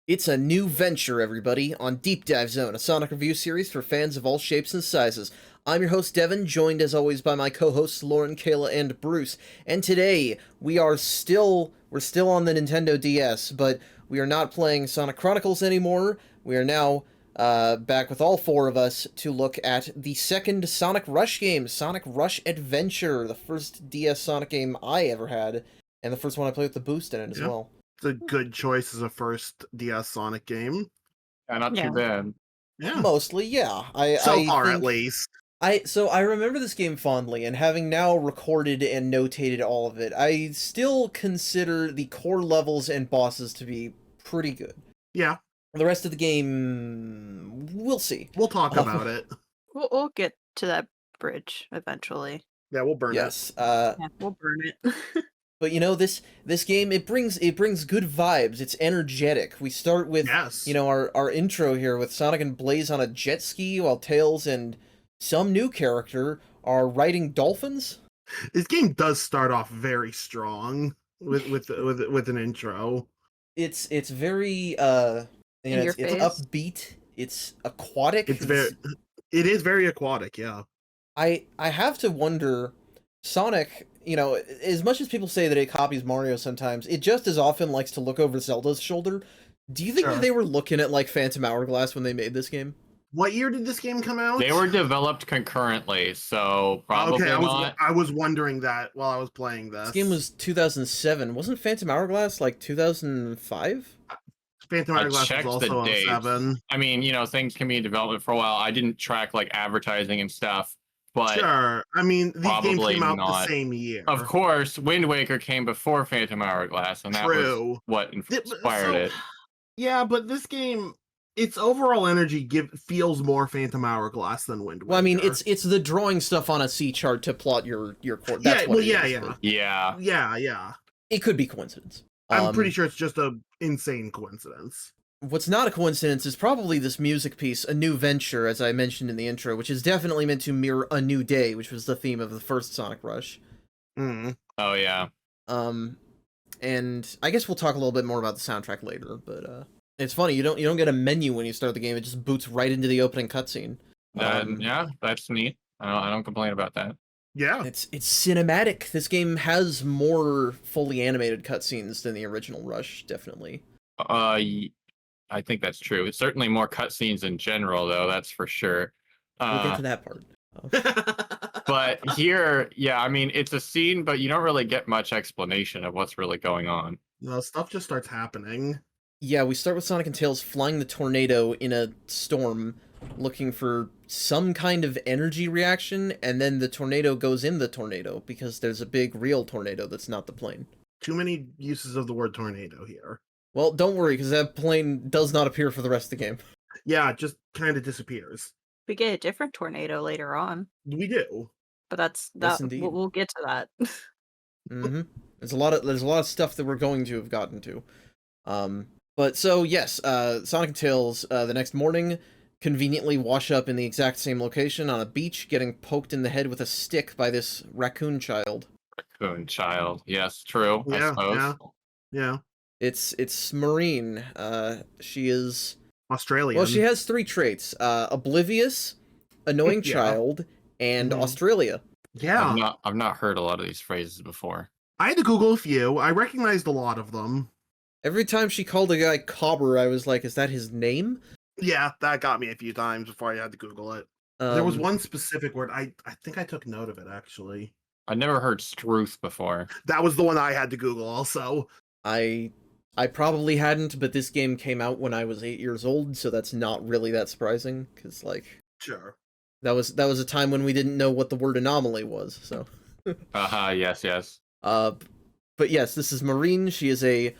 It's a new venture, everybody, on Deep Dive Zone, a Sonic review series for fans of all shapes and sizes. I'm your host, Devin, joined as always by my co-hosts Lauren, Kayla, and Bruce. And today, we're still on the Nintendo DS, but we are not playing Sonic Chronicles anymore. We are now back with all four of us to look at the second Sonic Rush game, Sonic Rush Adventure, the first DS Sonic game I ever had, and the first one I played with the boost in it as well. It's a good choice as a first DS Sonic game. Yeah, not too bad. Yeah. Mostly, yeah. So far, at least. So I remember this game fondly, and having now recorded and notated all of it, I still consider the core levels and bosses to be pretty good. Yeah. The rest of the game, we'll see. We'll talk about it. We'll get to that bridge eventually. Yeah, we'll burn it. Yes. Yeah, we'll burn it. But you know, this game, it brings good vibes. It's energetic. We start with our intro here with Sonic and Blaze on a jet ski, while Tails and some new character are riding dolphins. This game does start off very strong with an intro. It's very it's upbeat. It's aquatic. It is very aquatic. Yeah. I have to wonder, Sonic, you know, as much as people say that it copies Mario sometimes, it just as often likes to look over Zelda's shoulder. Do you think that they were looking at, like, Phantom Hourglass when they made this game? What year did this game come out? They were developed concurrently, so probably not. I was wondering that while I was playing this. This game was 2007. Wasn't Phantom Hourglass, like, 2005? Phantom Hourglass was also 07. I mean, you know, things can be in development for a while. I didn't track, like, advertising and stuff. But sure. I mean, these games came out the same year. Of course, Wind Waker came before Phantom Hourglass, and that was what inspired it. Yeah, but this game, its overall energy feels more Phantom Hourglass than Wind Waker. Well, I mean, it's the drawing stuff on a C chart to plot your course. That's Yeah. It could be coincidence. I'm pretty sure it's just a insane coincidence. What's not a coincidence is probably this music piece, A New Venture, as I mentioned in the intro, which is definitely meant to mirror A New Day, which was the theme of the first Sonic Rush. Mm. Oh, yeah. And I guess we'll talk a little bit more about the soundtrack later, but it's funny, you don't get a menu when you start the game, it just boots right into the opening cutscene. Yeah, that's neat. I don't complain about that. Yeah. It's cinematic. This game has more fully animated cutscenes than the original Rush, definitely. I think that's true. It's certainly more cutscenes in general, though. That's for sure. We'll get to that part. But here, yeah, I mean, it's a scene, but you don't really get much explanation of what's really going on. No, stuff just starts happening. Yeah, we start with Sonic and Tails flying the tornado in a storm, looking for some kind of energy reaction, and then the tornado goes in the tornado, because there's a big real tornado that's not the plane. Too many uses of the word tornado here. Well, don't worry, because that plane does not appear for the rest of the game. Yeah, it just kind of disappears. We get a different tornado later on. We do. But that's Yes, that. indeed. We'll get to that. Mm-hmm. There's a lot of stuff that we're going to have gotten to. But so yes, Sonic and Tails the next morning conveniently wash up in the exact same location on a beach, getting poked in the head with a stick by this raccoon child. Raccoon child, yes, true. Yeah, I suppose. Yeah. It's Marine. She is Australian. Well, she has three traits: oblivious, annoying child, and Australia. Yeah. I've not heard a lot of these phrases before. I had to Google a few. I recognized a lot of them. Every time she called a guy Cobber, I was like, is that his name? Yeah, that got me a few times before I had to Google it. There was one specific word. I think I took note of it, actually. I never heard Struth before. That was the one I had to Google also. I probably hadn't, but this game came out when I was 8 years old, so that's not really that surprising, because, like... Sure. That was a time when we didn't know what the word anomaly was, so... Yes. But yes, this is Marine. She is a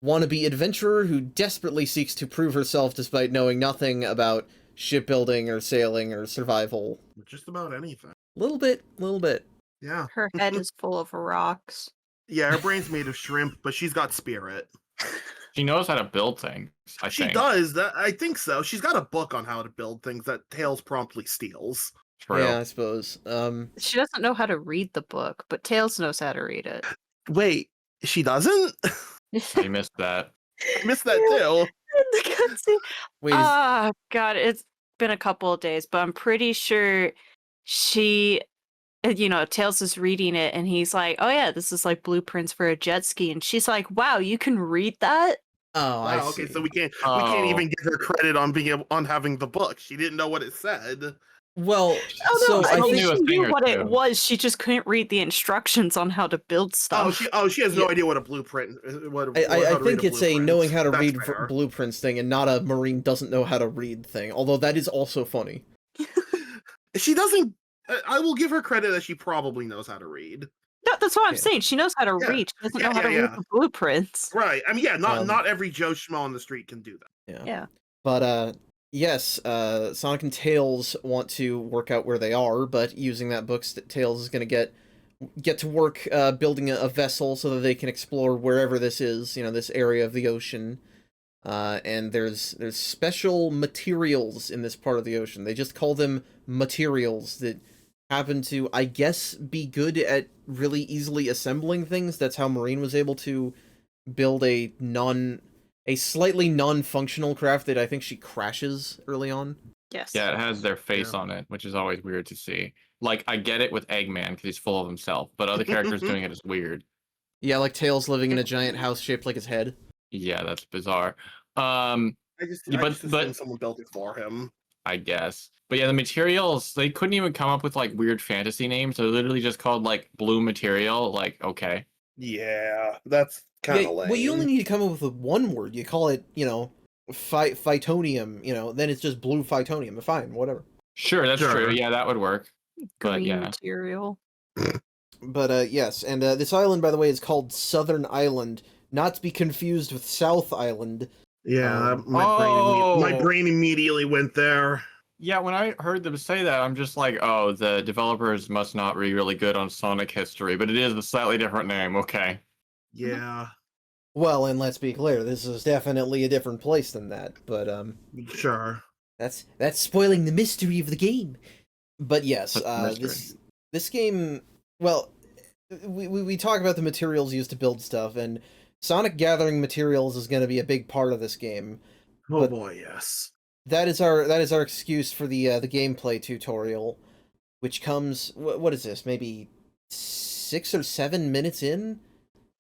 wannabe adventurer who desperately seeks to prove herself despite knowing nothing about shipbuilding or sailing or survival. Just about anything. Little bit. Yeah. Her head is full of rocks. Yeah, her brain's made of shrimp, but she's got spirit. She knows how to build things, I think. She does. I think so. She's got a book on how to build things that Tails promptly steals. True. Yeah, I suppose. She doesn't know how to read the book, but Tails knows how to read it. Wait, she doesn't? I missed that. I missed that too. the cutscene. Wait, Ah, God, it's been a couple of days, but I'm pretty sure she, Tails is reading it, and he's like, "Oh yeah, this is like blueprints for a jet ski," and she's like, "Wow, you can read that?" oh, I Wow. see. Okay, so we can't Oh. even give her credit on on having the book. She didn't know what it said. Well, Oh so no, I I think knew a she thing knew or what it two. was. She just couldn't read the instructions on how to build stuff. She has no Yeah. idea what a blueprint. I How to read think it's a blueprint. knowing how to That's read fair. blueprints thing, and not a Marine doesn't know how to read thing. Although that is also funny. She doesn't. I will give her credit that she probably knows how to read. No, that's what I'm Yeah. saying. She knows how to Yeah. read. She doesn't Yeah, know how to yeah, read yeah. the blueprints. Right. I mean, yeah. Um, Not every Joe Schmo on the street can do that. Yeah. Yeah. But yes, Sonic and Tails want to work out where they are, but using that book, Tails is going to get to work building a vessel so that they can explore wherever this is, this area of the ocean. And there's special materials in this part of the ocean. They just call them materials that happen to, I guess, be good at really easily assembling things. That's how Marine was able to build a slightly non-functional craft that I think she crashes early on. Yes. Yeah, it has their face Yeah. on it, which is always weird to see. Like, I get it with Eggman because he's full of himself, but other characters doing it is weird. Yeah, like Tails living in a giant house shaped like his head. Yeah, that's bizarre. I just but assumed someone built it for him. I guess. But yeah, the materials, they couldn't even come up with like weird fantasy names. They're literally just called like blue material. Like, okay. Yeah, that's kind of lame. Well, you only need to come up with one word. You call it, phytonium, then it's just blue phytonium. Fine, whatever. Sure, that's Sure. true. Yeah, that would work. But Green yeah. material. But yes, and this island, by the way, is called Southern Island, not to be confused with South Island. Yeah, Oh! my brain immediately went there. Yeah, when I heard them say that, I'm just like, oh, the developers must not be really good on Sonic history, but it is a slightly different name. Okay. Yeah, Well, and let's be clear, this is definitely a different place than that. But sure. that's spoiling the mystery of the game. But yes, What's the mystery? this game. Well, we talk about the materials used to build stuff, and Sonic gathering materials is going to be a big part of this game. Oh But- boy, yes. That is our excuse for the gameplay tutorial, which comes what is this? Maybe 6 or 7 minutes in.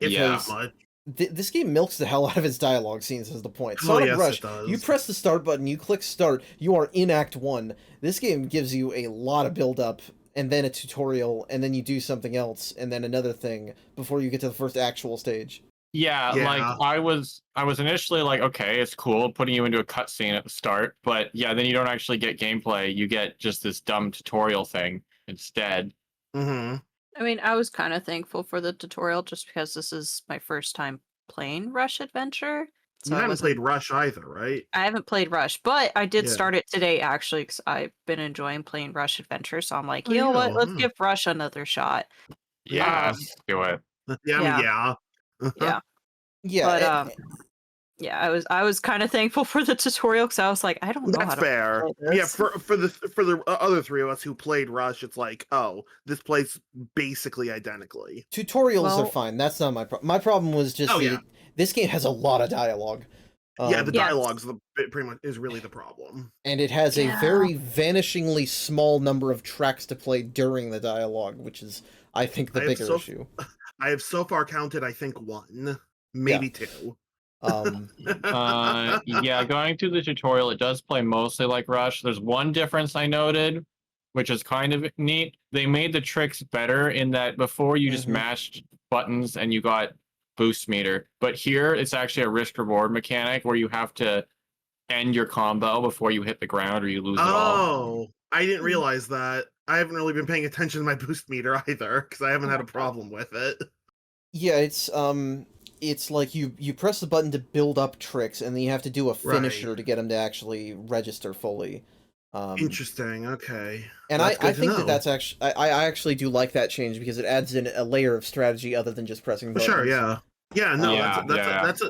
If Yeah. that much. This game milks the hell out of its dialogue scenes. Is the point? Oh, Sonic yes, Rush. it does. You press the start button, you click start, you are in Act 1. This game gives you a lot of build up, and then a tutorial, and then you do something else, and then another thing before you get to the first actual stage. Yeah, Yeah. like I was initially like, okay, it's cool putting you into a cutscene at the start, but yeah, then you don't actually get gameplay. You get just this dumb tutorial thing instead. Mm-hmm. I mean, I was kind of thankful for the tutorial just because this is my first time playing Rush Adventure. So You I haven't wasn't- played Rush either, right? I haven't played Rush, but I did Yeah. start it today actually because I've been enjoying playing Rush Adventure. So I'm like, Oh, you know what? yeah, Let's huh. give Rush another shot. Yeah, Um, do it. Yeah, I mean, yeah. Yeah, Yeah, but yeah, I was kind of thankful for the tutorial because I was like, I don't know how That's to fair. play this. Yeah, for the other three of us who played Rush, it's like, oh, this plays basically identically. tutorials are Well- fine. That's not my problem. My problem was just Oh, that yeah. this game has a lot of dialogue. Yeah, the Yes. dialogue's pretty much is really the problem. And it has Yeah. a very vanishingly small number of tracks to play during the dialogue, which is, I think, the I have bigger so- issue. I have so far counted, I think, 1, maybe 2. Yeah, going through the tutorial, it does play mostly like Rush. There's one difference I noted, which is kind of neat. They made the tricks better in that before you just Mhm. mashed buttons and you got boost meter, but here it's actually a risk reward mechanic where you have to end your combo before you hit the ground or you lose it all. Oh, I didn't realize that. I haven't really been paying attention to my boost meter either because I haven't had a problem with it. Yeah, it's like you press the button to build up tricks, and then you have to do a finisher Right. to get them to actually register fully. Interesting. Okay. And That's I good to think know. that's actually I actually do like that change because it adds in a layer of strategy other than just pressing For buttons. sure. Yeah. Yeah. No, Yeah,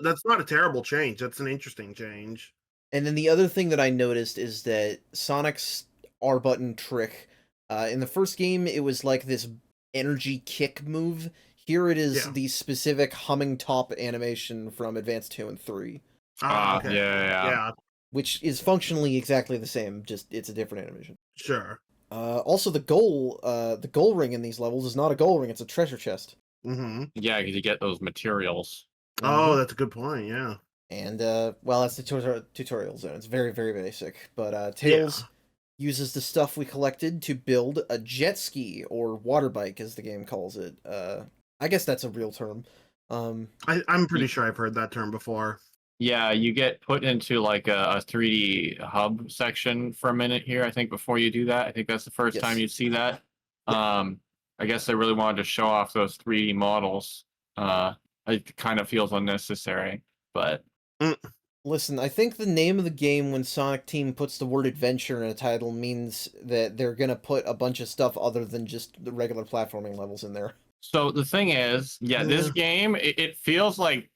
that's not a terrible change. That's an interesting change. And then the other thing that I noticed is that Sonic's R button trick, in the first game, it was like this energy kick move. Here it is Yeah. the specific humming top animation from Advance 2 and 3. Okay. Yeah. which is functionally exactly the same, just it's a different animation. Sure. Also, the goal ring in these levels is not a goal ring; it's a treasure chest. Mm-hmm. Yeah, because you get those materials. Oh, that's a good point. Yeah. And well, that's the tutorial zone. It's very, very basic. But Yeah. Tails uses the stuff we collected to build a jet ski, or water bike, as the game calls it. I guess that's a real term. I'm pretty sure I've heard that term before. Yeah, you get put into like a 3D hub section for a minute here, I think, before you do that. I think that's the first time Yes. you see that. I guess they really wanted to show off those 3D models. It kind of feels unnecessary, but Listen, I think the name of the game when Sonic Team puts the word adventure in a title means that they're gonna put a bunch of stuff other than just the regular platforming levels in there. so the thing is, this game, it feels like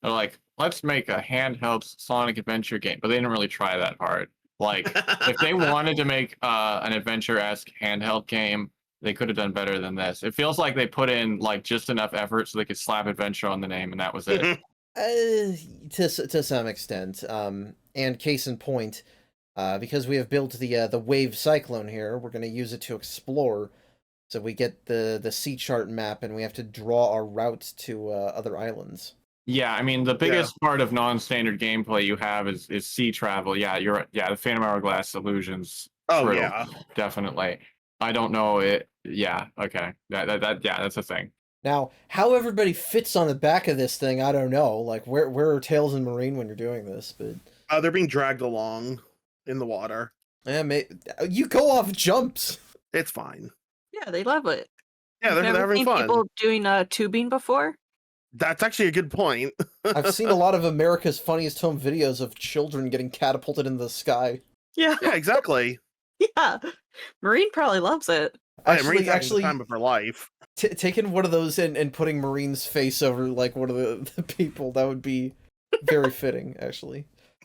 they're like, let's make a handheld Sonic adventure game, but they didn't really try that hard. Like, if they wanted to make an adventure-esque handheld game, they could have done better than this. It feels like they put in like just enough effort so they could slap adventure on the name, and that was it. To some extent, and case in point, because we have built the wave cyclone here, we're going to use it to explore. So we get the sea chart map, and we have to draw our route to other islands. Yeah, I mean the biggest part of non-standard gameplay you have is sea travel. Yeah, you're right. Yeah, the Phantom Hourglass illusions. Oh True, yeah. definitely. I don't know it. Yeah, okay. That's a thing. Now, how everybody fits on the back of this thing, I don't know. Like, where are Tails and Marine when you're doing this? But They're being dragged along in the water. you go off jumps. It's fine. Yeah, they love it. Yeah, You've they're never having seen fun. people doing tubing before? That's actually a good point. I've seen a lot of America's Funniest Home Videos of children getting catapulted into the sky. Yeah. Yeah, exactly. Yeah. Marine probably loves it. Marine's having the time of her life. Taking one of those and putting Marine's face over like one of the people, that would be very fitting, actually.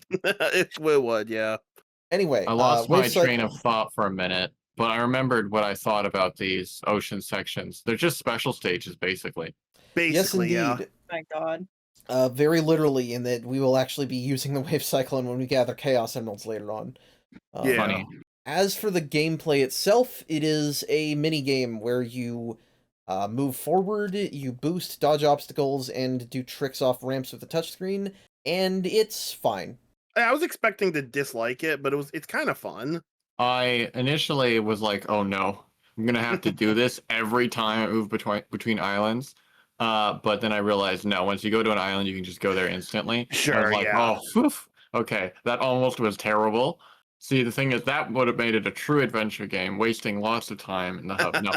It would, yeah. Anyway, I lost my train of thought for a minute, but I remembered what I thought about these ocean sections. They're just special stages, basically. Yes, indeed. Yeah. My God. Very literally, in that we will actually be using the wave cyclone when we gather Chaos Emeralds later on. Yeah. Funny. As for the gameplay itself, it is a mini game where you move forward, you boost, dodge obstacles, and do tricks off ramps with the touchscreen, and it's fine. I was expecting to dislike it, but it's kind of fun. I initially was like, oh no, I'm gonna have to do this every time I move between islands. But then I realized no, once you go to an island, you can just go there instantly. Sure, I was like, yeah. oh, phew, okay, that almost was terrible. See, the thing is, that would have made it a true adventure game, wasting lots of time in the hub. No.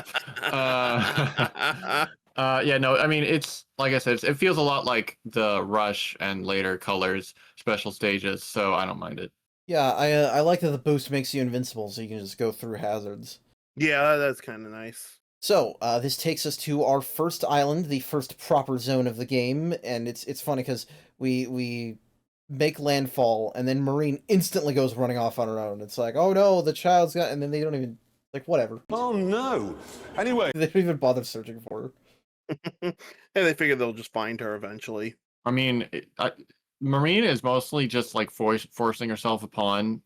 Yeah, no, I mean, it's, like I said, it feels a lot like the Rush and later Colors special stages, so I don't mind it. Yeah, I like that the boost makes you invincible, so you can just go through hazards. Yeah, that's kind of nice. So, this takes us to our first island, the first proper zone of the game, and it's funny because we make landfall, and then Marine instantly goes running off on her own. It's like, oh no, the child's got, and then they don't even, like, whatever. Oh no! Anyway. They don't even bother searching for her. And they figure they'll just find her eventually. I mean, Marine is mostly just like forcing herself upon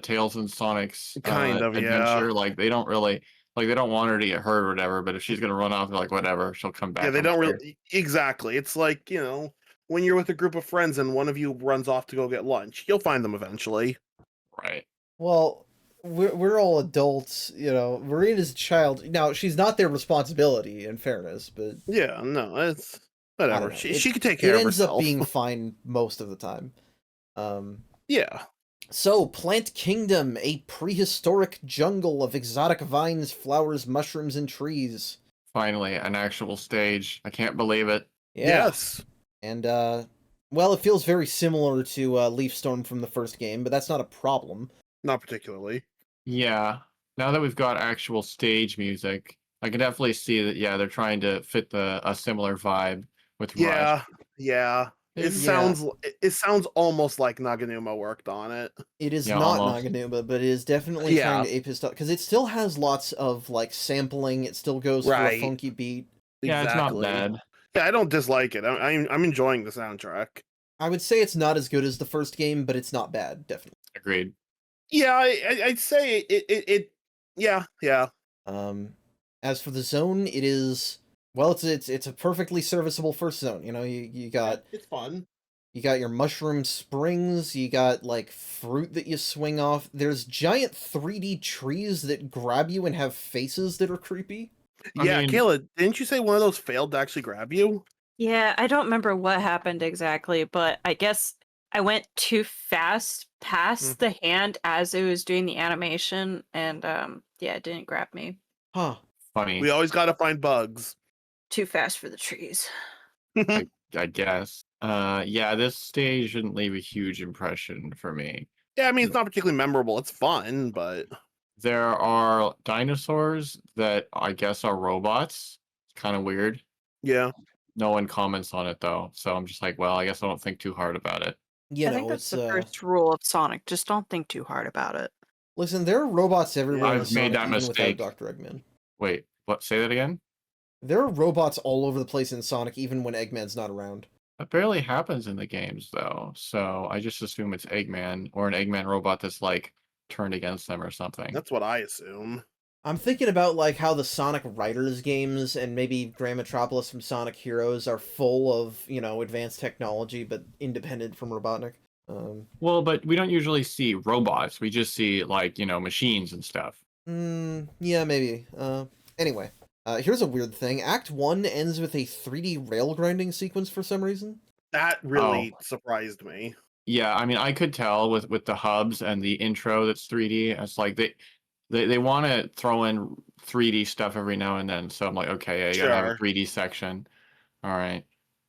Tails and Sonic's adventure. Yeah. Like they don't really they don't want her to get hurt or whatever. But if she's gonna run off, they're like whatever, she'll come back. Yeah, they don't really exactly. It's like, when you're with a group of friends and one of you runs off to go get lunch, you'll find them eventually. Right. Well, we're all adults, Marine is a child. Now, she's not their responsibility, in fairness, but Yeah, no, it's whatever. She could take care it of ends herself. up being fine most of the time. Yeah. So, Plant Kingdom, a prehistoric jungle of exotic vines, flowers, mushrooms, and trees. Finally, an actual stage. I can't believe it. Yeah. Yes. And, well, it feels very similar to Leaf Storm from the first game, but that's not a problem. Not particularly. Yeah. Now that we've got actual stage music, I can definitely see that. Yeah, they're trying to fit a similar vibe with Rush. Yeah. It sounds almost like Naganuma worked on it. It is Yeah, not almost. Naganuma, but it is definitely trying to ape his stuff, because it still has lots of, like, sampling. It still goes for a funky beat. Yeah, Exactly. it's not bad. Yeah, I don't dislike it. I'm enjoying the soundtrack. I would say it's not as good as the first game, but it's not bad, definitely. Agreed. Yeah, I'd say it. Yeah. As for the zone, it is well, it's a perfectly serviceable first zone. You know, you got It's fun. you got your mushroom springs, you got like fruit that you swing off. There's giant 3D trees that grab you and have faces that are creepy. Yeah, mean- Kayla, didn't you say one of those failed to actually grab you? Yeah, I don't remember what happened exactly, but I guess I went too fast past the hand as it was doing the animation, and yeah, it didn't grab me. Huh. Funny, We always got to find bugs. Too fast for the trees. I guess. Yeah, this stage didn't leave a huge impression for me. Yeah, I mean, it's not particularly memorable. It's fun, but There are dinosaurs that I guess are robots. It's kind of weird. yeah. No one comments on it though, so I'm just like, well, I guess I don't think too hard about it. You I know, think that's it's the first rule of Sonic. Just don't think too hard about it. listen, there are robots everywhere in I've made Sonic, that even mistake. without Dr. Eggman. Wait, what? Say that again? There are robots all over the place in Sonic, even when Eggman's not around. That barely happens in the games though, so I just assume it's Eggman or an Eggman robot that's like turned against them or something. That's what I assume. I'm thinking about like how the Sonic Riders games and maybe Grand Metropolis from Sonic Heroes are full of, you know, advanced technology but independent from Robotnik. Well, but we don't usually see robots. We just see like, machines and stuff. Yeah, maybe. Anyway, here's a weird thing. Act 1 ends with a 3D rail grinding sequence for some reason. That really surprised me. Yeah, I mean, I could tell with the hubs and the intro that's 3D. It's like they want to throw in 3D stuff every now and then. So I'm like, okay, yeah, you gotta have a Sure. 3D section. All right,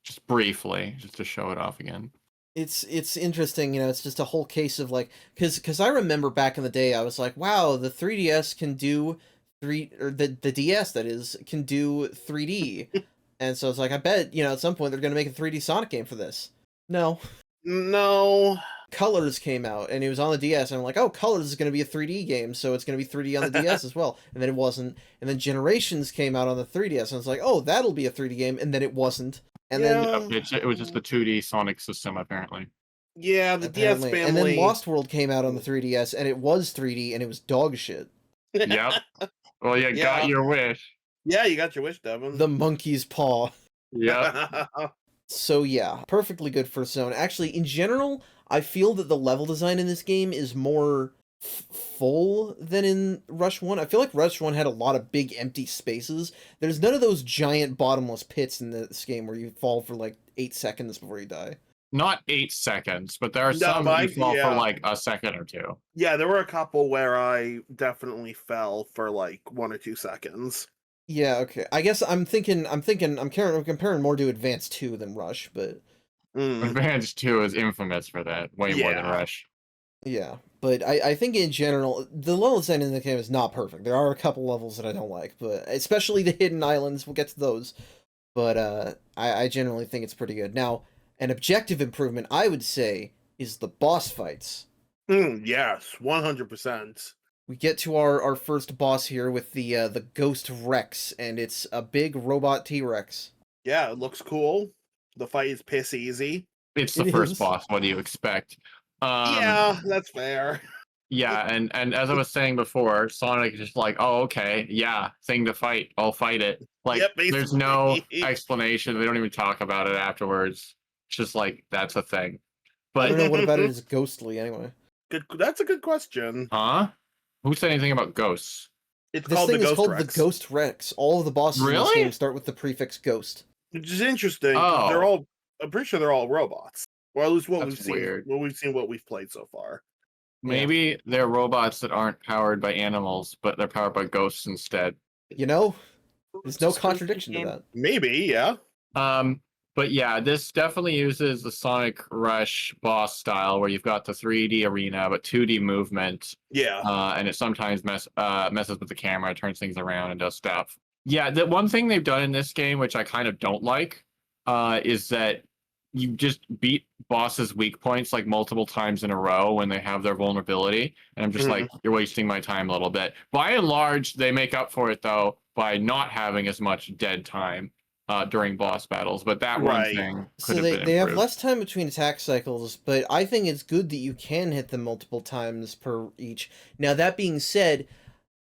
just briefly, just to show it off again. It's interesting, you know, it's just a whole case of like, because I remember back in the day, I was like, wow, the 3DS can do the DS, that is, can do 3D. And so it's like, I bet, you know, at some point they're going to make a 3D Sonic game for this. No. No. Colors came out, and it was on the DS, and I'm like, oh, Colors is going to be a 3D game, so it's going to be 3D on the DS as well. And then it wasn't. And then Generations came out on the 3DS, and I was like, oh, that'll be a 3D game, and then it wasn't. And then It was just the 2D Sonic system, apparently. Yeah, the apparently, DS and then family. Lost World came out on the 3DS, and it was 3D, and it was dog shit. Yep. Well, you Yeah. got your wish. Yeah, you got your wish, Devin. The monkey's paw. Yep. So yeah, perfectly good first zone. Actually, in general, I feel that the level design in this game is more full than in Rush 1. I feel like Rush 1 had a lot of big empty spaces. There's none of those giant bottomless pits in this game where you fall for like 8 seconds before you die. Not 8 seconds, but there are No, some but you fall yeah. for like a second or two. Yeah, there were a couple where I definitely fell for like 1 or 2 seconds. Yeah, okay. I guess I'm comparing more to Advance 2 than Rush, but Advance 2 is infamous for that, way more than Yeah. Rush. yeah. But I think in general, the level design in the game is not perfect. There are a couple levels that I don't like, but especially the hidden islands. We'll get to those. But I generally think it's pretty good. Now, an objective improvement, I would say, is the boss fights. Yes, 100%. We get to our first boss here with the Ghost Rex, and it's a big robot T-Rex. Yeah, it looks cool. The fight is piss easy. It's the It first is. boss. What do you expect? Yeah, that's fair. Yeah, and as I was saying before, Sonic is just like, oh, okay, yeah, thing to fight. I'll fight it. Like, Yep, there's no basically. explanation. They don't even talk about it afterwards. It's just like, that's a thing. I don't But, know what about it is ghostly anyway. Good. That's a good question. huh? Who said anything about ghosts? It's This called thing the is Ghost called Rex, the Ghost Rex. All of the bosses in this Really? game start with the prefix ghost. which is interesting. 'Cause they're Oh. all. I'm pretty sure they're all robots, or at least what That's we've seen. weird. What we've played so far. Maybe they're robots that aren't powered by animals, but they're powered by ghosts instead. You know, there's no It's a spooky contradiction to game. that. Maybe, yeah. But yeah, this definitely uses the Sonic Rush boss style where you've got the 3D arena but 2D movement, Yeah. and it sometimes messes with the camera, turns things around, and does stuff. Yeah, the one thing they've done in this game, which I kind of don't like, is that you just beat bosses' weak points like multiple times in a row when they have their vulnerability, and I'm just like, you're wasting my time a little bit. By and large, they make up for it though by not having as much dead time. during boss battles, but that one Right. thing So could have been they have improved. less time between attack cycles, but I think it's good that you can hit them multiple times per each. Now, that being said,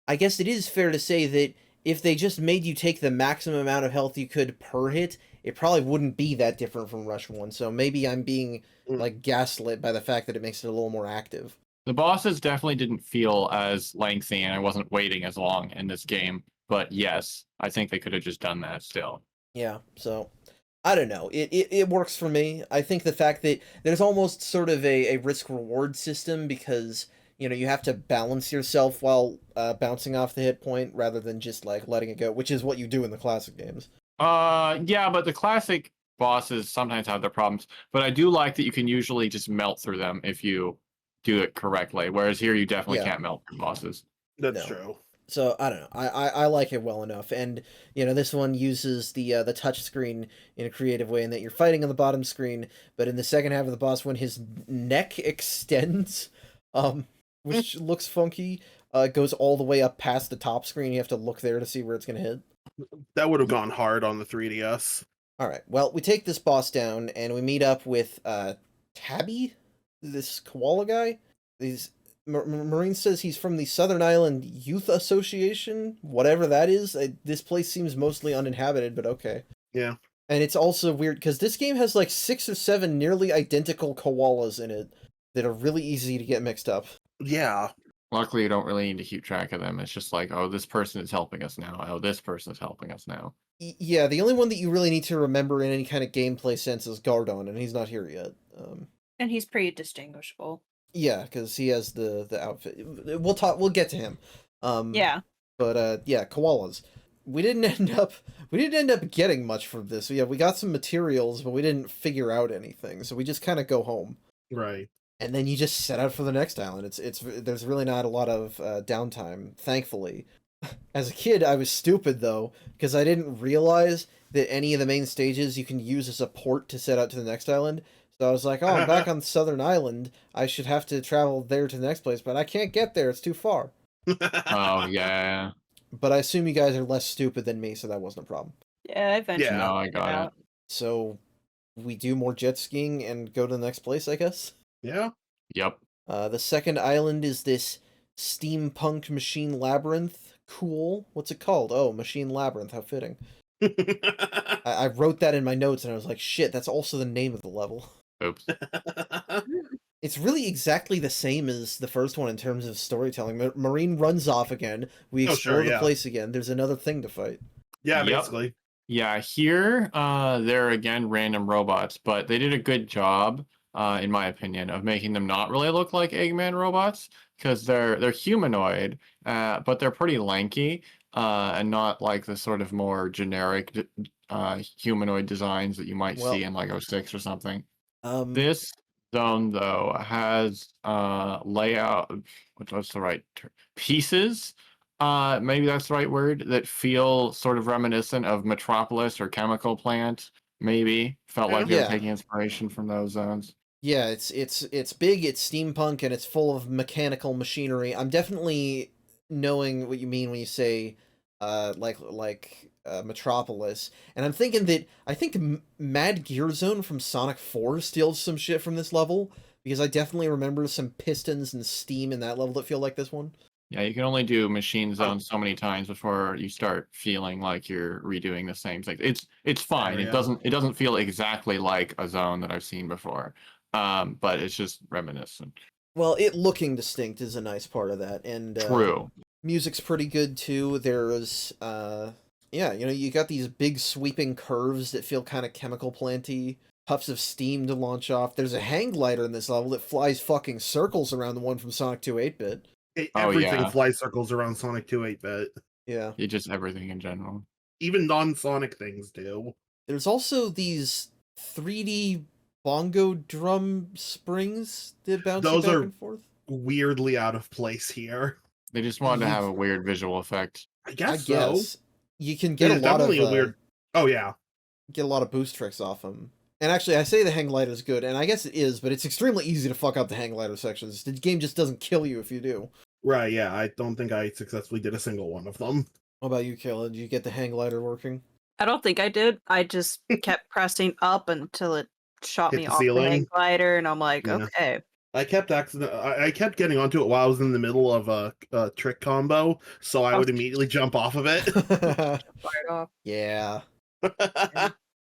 I guess it is fair to say that if they just made you take the maximum amount of health you could per hit, it probably wouldn't be that different from Rush 1. So maybe I'm being, like, gaslit by the fact that it makes it a little more active. The bosses definitely didn't feel as lengthy, and I wasn't waiting as long in this game. But yes, I think they could have just done that still. Yeah, so I don't know. It works for me. I think the fact that there's almost sort of a risk-reward system because, you know, you have to balance yourself while bouncing off the hit point rather than just, like, letting it go, which is what you do in the classic games. Yeah, but the classic bosses sometimes have their problems. But I do like that you can usually just melt through them if you do it correctly. Whereas here, you definitely can't melt through bosses. That's true. So I don't know. I like it well enough, and you know this one uses the touch screen in a creative way in that you're fighting on the bottom screen, but in the second half of the boss, when his neck extends, which looks funky, it goes all the way up past the top screen. You have to look there to see where it's gonna hit. That would have gone hard on the 3DS. All right. Well, we take this boss down, and we meet up with Tabby, this koala guy. Marine says he's from the Southern Island Youth Association, whatever that is. This place seems mostly uninhabited, but okay. Yeah. And it's also weird because this game has like 6 or 7 nearly identical koalas in it that are really easy to get mixed up. Yeah. Luckily, you don't really need to keep track of them. It's just like, oh, this person is helping us now. Oh, this person is helping us now. Yeah, the only one that you really need to remember in any kind of gameplay sense is Gardon, and he's not here yet. And he's pretty distinguishable. Yeah, because he has the outfit. We'll get to him. Yeah. But yeah, koalas. We didn't end up getting much from this. Yeah, we got some materials, but we didn't figure out anything. So we just kind of go home. Right. And then you just set out for the next island. There's really not a lot of downtime, thankfully. As a kid, I was stupid though, because I didn't realize that any of the main stages you can use as a port to set out to the next island. So I was like, oh, I'm back on Southern Island. I should have to travel there to the next place, but I can't get there. It's too far. Oh, yeah. But I assume you guys are less stupid than me, so that wasn't a problem. Yeah, eventually. Yeah. No, I got it. So we do more jet skiing and go to the next place, I guess? Yeah. Yep. The second island is this steampunk machine labyrinth. Cool. What's it called? Oh, Machine Labyrinth. How fitting. I wrote that in my notes and I was like, shit, that's also the name of the level. Oops. It's really exactly the same as the first one in terms of storytelling. Marine runs off again. We explore the place again. There's another thing to fight. Yeah, Yep. basically. Yeah, here, they're again random robots, but they did a good job, in my opinion, of making them not really look like Eggman robots, because they're humanoid, but they're pretty lanky, and not like the sort of more generic humanoid designs that you might see in like 06 or something. This zone though has layout. What's the right term? Pieces. Maybe that's the right word, that feel sort of reminiscent of Metropolis or Chemical Plant. Maybe felt like they were taking inspiration from those zones. Yeah, it's big, it's steampunk, and it's full of mechanical machinery. I'm definitely knowing what you mean when you say Metropolis, and I'm thinking that I think Mad Gear Zone from Sonic 4 steals some shit from this level, because I definitely remember some pistons and steam in that level that feel like this one. Yeah, you can only do machine zone so many times before you start feeling like you're redoing the same thing. It's fine. It doesn't feel exactly like a zone that I've seen before. But it's just reminiscent. Well, it looking distinct is a nice part of that, and True. Music's pretty good too. There's yeah, you know, you got these big sweeping curves that feel kind of chemical planty, puffs of steam to launch off. There's a hang glider in this level that flies fucking circles around the one from Sonic 2 8-bit. Everything flies circles around Sonic 2 8-bit. Yeah. Just everything in general. Even non-Sonic things do. There's also these 3D bongo drum springs that bounce back and forth. Weirdly out of place here. They just wanted to have a weird visual effect. I guess so. You can get a lot of a weird. Oh yeah. Get a lot of boost tricks off them. And actually, I say the hang glider is good, and I guess it is, but it's extremely easy to fuck up the hang glider sections. The game just doesn't kill you if you do. Right, yeah. I don't think I successfully did a single one of them. What about you, Kayla? Did you get the hang glider working? I don't think I did. I just kept pressing up until it shot Hit me the off the hang ceiling. glider, and I'm like, Yeah. okay. I kept getting onto it while I was in the middle of a trick combo, so I would immediately jump off of it. Fired off. Yeah.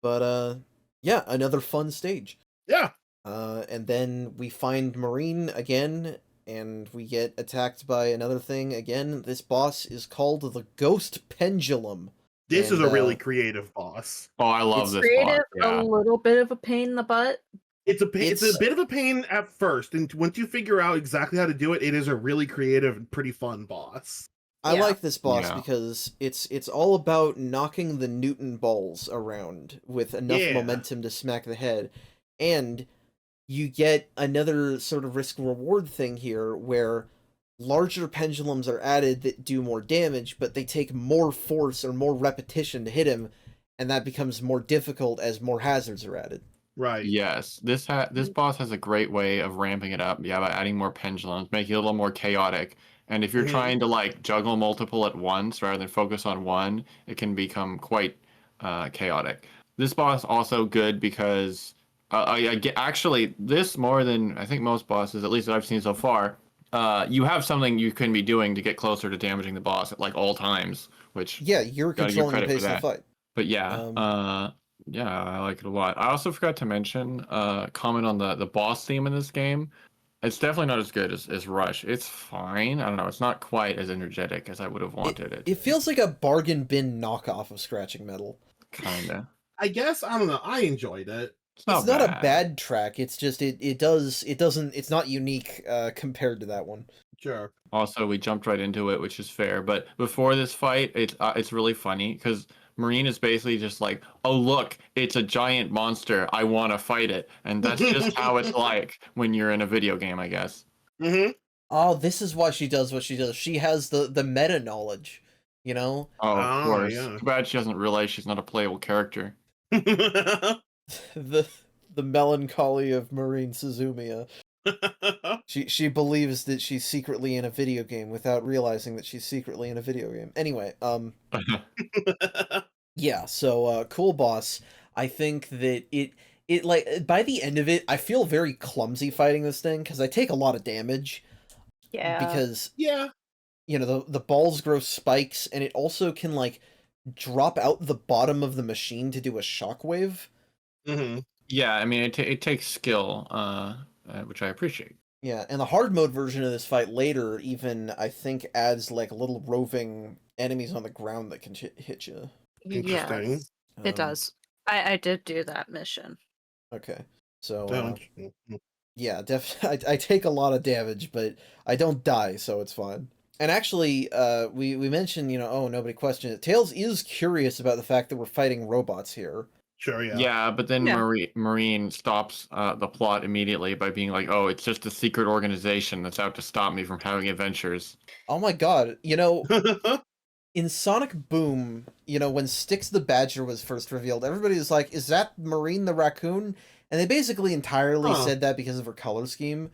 But yeah, another fun stage. Yeah. And then we find Marine again, and we get attacked by another thing again. This boss is called the Ghost Pendulum. This And, is a really creative boss. Oh, I love It's this Creative, boss. Yeah. a little bit of a pain in the butt. It's a It's- bit of a pain at first, and once you figure out exactly how to do it, it is a really creative and pretty fun boss. I Yeah. like this boss Yeah. because it's all about knocking the Newton balls around with enough Yeah. momentum to smack the head. And you get another sort of risk-reward thing here where larger pendulums are added that do more damage, but they take more force or more repetition to hit him, and that becomes more difficult as more hazards are added. Right. Yes, this boss has a great way of ramping it up. Yeah, by adding more pendulums, making it a little more chaotic. And if you're Mhm. trying to like juggle multiple at once rather than focus on one, it can become quite chaotic. This boss also good because I get actually this more than I think most bosses, at least that I've seen so far. You have something you can be doing to get closer to damaging the boss at like all times, which Yeah, you're Gotta give controlling the credit for pace of the that. fight. But yeah, yeah, I like it a lot. I also forgot to mention, comment on the boss theme in this game. It's definitely not as good as Rush. It's fine. I don't know. It's not quite as energetic as I would have wanted it. It feels like a bargain bin knockoff of Scratching Metal. Kinda. I guess I don't know. I enjoyed it. It's not a bad track. It's just it's not unique compared to that one. Sure. Also, we jumped right into it, which is fair. But before this fight, it's really funny because Marine is basically just like, "Oh look, it's a giant monster. I want to fight it," and that's just how it's like when you're in a video game, I guess. Mm-hmm. Oh, this is why she does what she does. She has the meta knowledge, you know? Oh, of course. Yeah. Too bad she doesn't realize she's not a playable character. the melancholy of Marine Suzumiya. She believes that she's secretly in a video game without realizing that she's secretly in a video game. Anyway, yeah, so cool boss. I think that it like by the end of it, I feel very clumsy fighting this thing because I take a lot of damage. Yeah. Because Yeah. you know the balls grow spikes, and it also can like drop out the bottom of the machine to do a shockwave. Mm-hmm. Yeah, I mean, it takes skill, which I appreciate. Yeah, and the hard mode version of this fight later even, I think, adds like little roving enemies on the ground that can hit you. Interesting. Yes, it does. I did do that mission. Okay, so Don't. yeah, definitely, I take a lot of damage, but I don't die, so it's fine. And actually, we mentioned, you know, oh, nobody questioned it. Tails is curious about the fact that we're fighting robots here. Sure. Yeah. Yeah, but then Yeah. Marine stops the plot immediately by being like, "Oh, it's just a secret organization that's out to stop me from having adventures." Oh my god, you know, in Sonic Boom, you know, when Styx the Badger was first revealed, everybody was like, is that Marine the Raccoon? And they basically entirely Huh. said that because of her color scheme.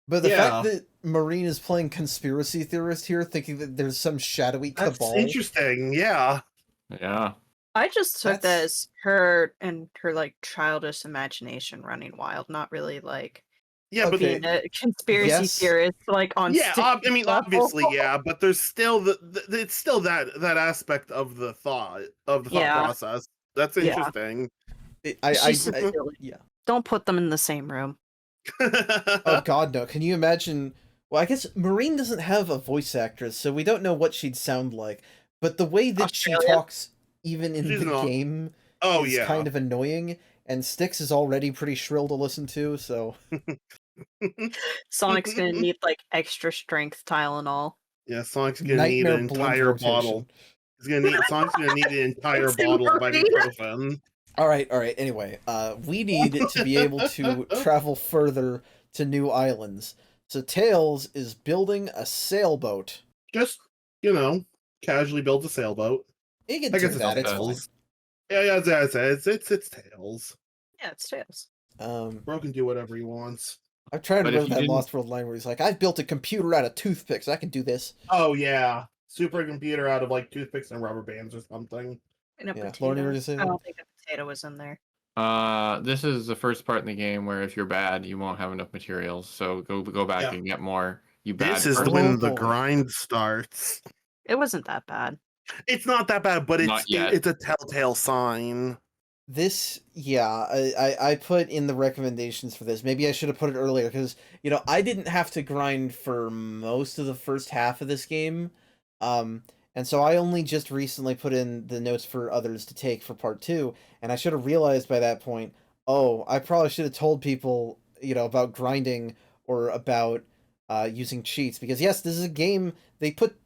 But the Yeah. fact that Marine is playing conspiracy theorist here, thinking that there's some shadowy That's cabal. interesting. Yeah. Yeah. I just took that That's- as her and her like childish imagination running wild, not really like Yeah, but being a conspiracy Yes. theorist like on. yeah, Styx I mean, level. obviously, yeah, but there's still it's still that aspect of the thought Yeah. process. That's Yeah. interesting. She's I- silly. yeah. Don't put them in the same room. Oh god, no. Can you imagine? Well, I guess Marine doesn't have a voice actress, so we don't know what she'd sound like. But the way that she Australia? talks, even in She's the not- game, Oh is yeah. kind of annoying. And Styx is already pretty shrill to listen to, so Sonic's gonna need like extra strength Tylenol. Yeah, Sonic's gonna need nightmare an blunt entire rotation. bottle. Sonic's gonna need an entire It's in bottle of Marine. ibuprofen. All right. Anyway, we need to be able to travel further to new islands. So Tails is building a sailboat. Just casually builds a sailboat. He can I do guess that. It's it's fine. Tails. Yeah, it's Tails. Yeah, it's Tails. Bro can do whatever he wants. I'm trying to But if remember you that didn't- Lost World line where he's like, "I've built a computer out of toothpicks. I can do this." Oh yeah, supercomputer out of like toothpicks and rubber bands or something. And a Yeah, Lauren, you were potato. just saying I that? don't think a potato was in there. This is the first part in the game where if you're bad, you won't have enough materials. So go back Yeah. and get more. You bad This is person. when the boy. grind starts. It wasn't that bad. It's not that bad, but Not yet. it's a telltale sign. This, yeah, I put in the recommendations for this. Maybe I should have put it earlier because, I didn't have to grind for most of the first half of this game. And so I only just recently put in the notes for others to take for part 2, and I should have realized by that point, oh, I probably should have told people, about grinding or about using cheats, because yes, this is a game, they put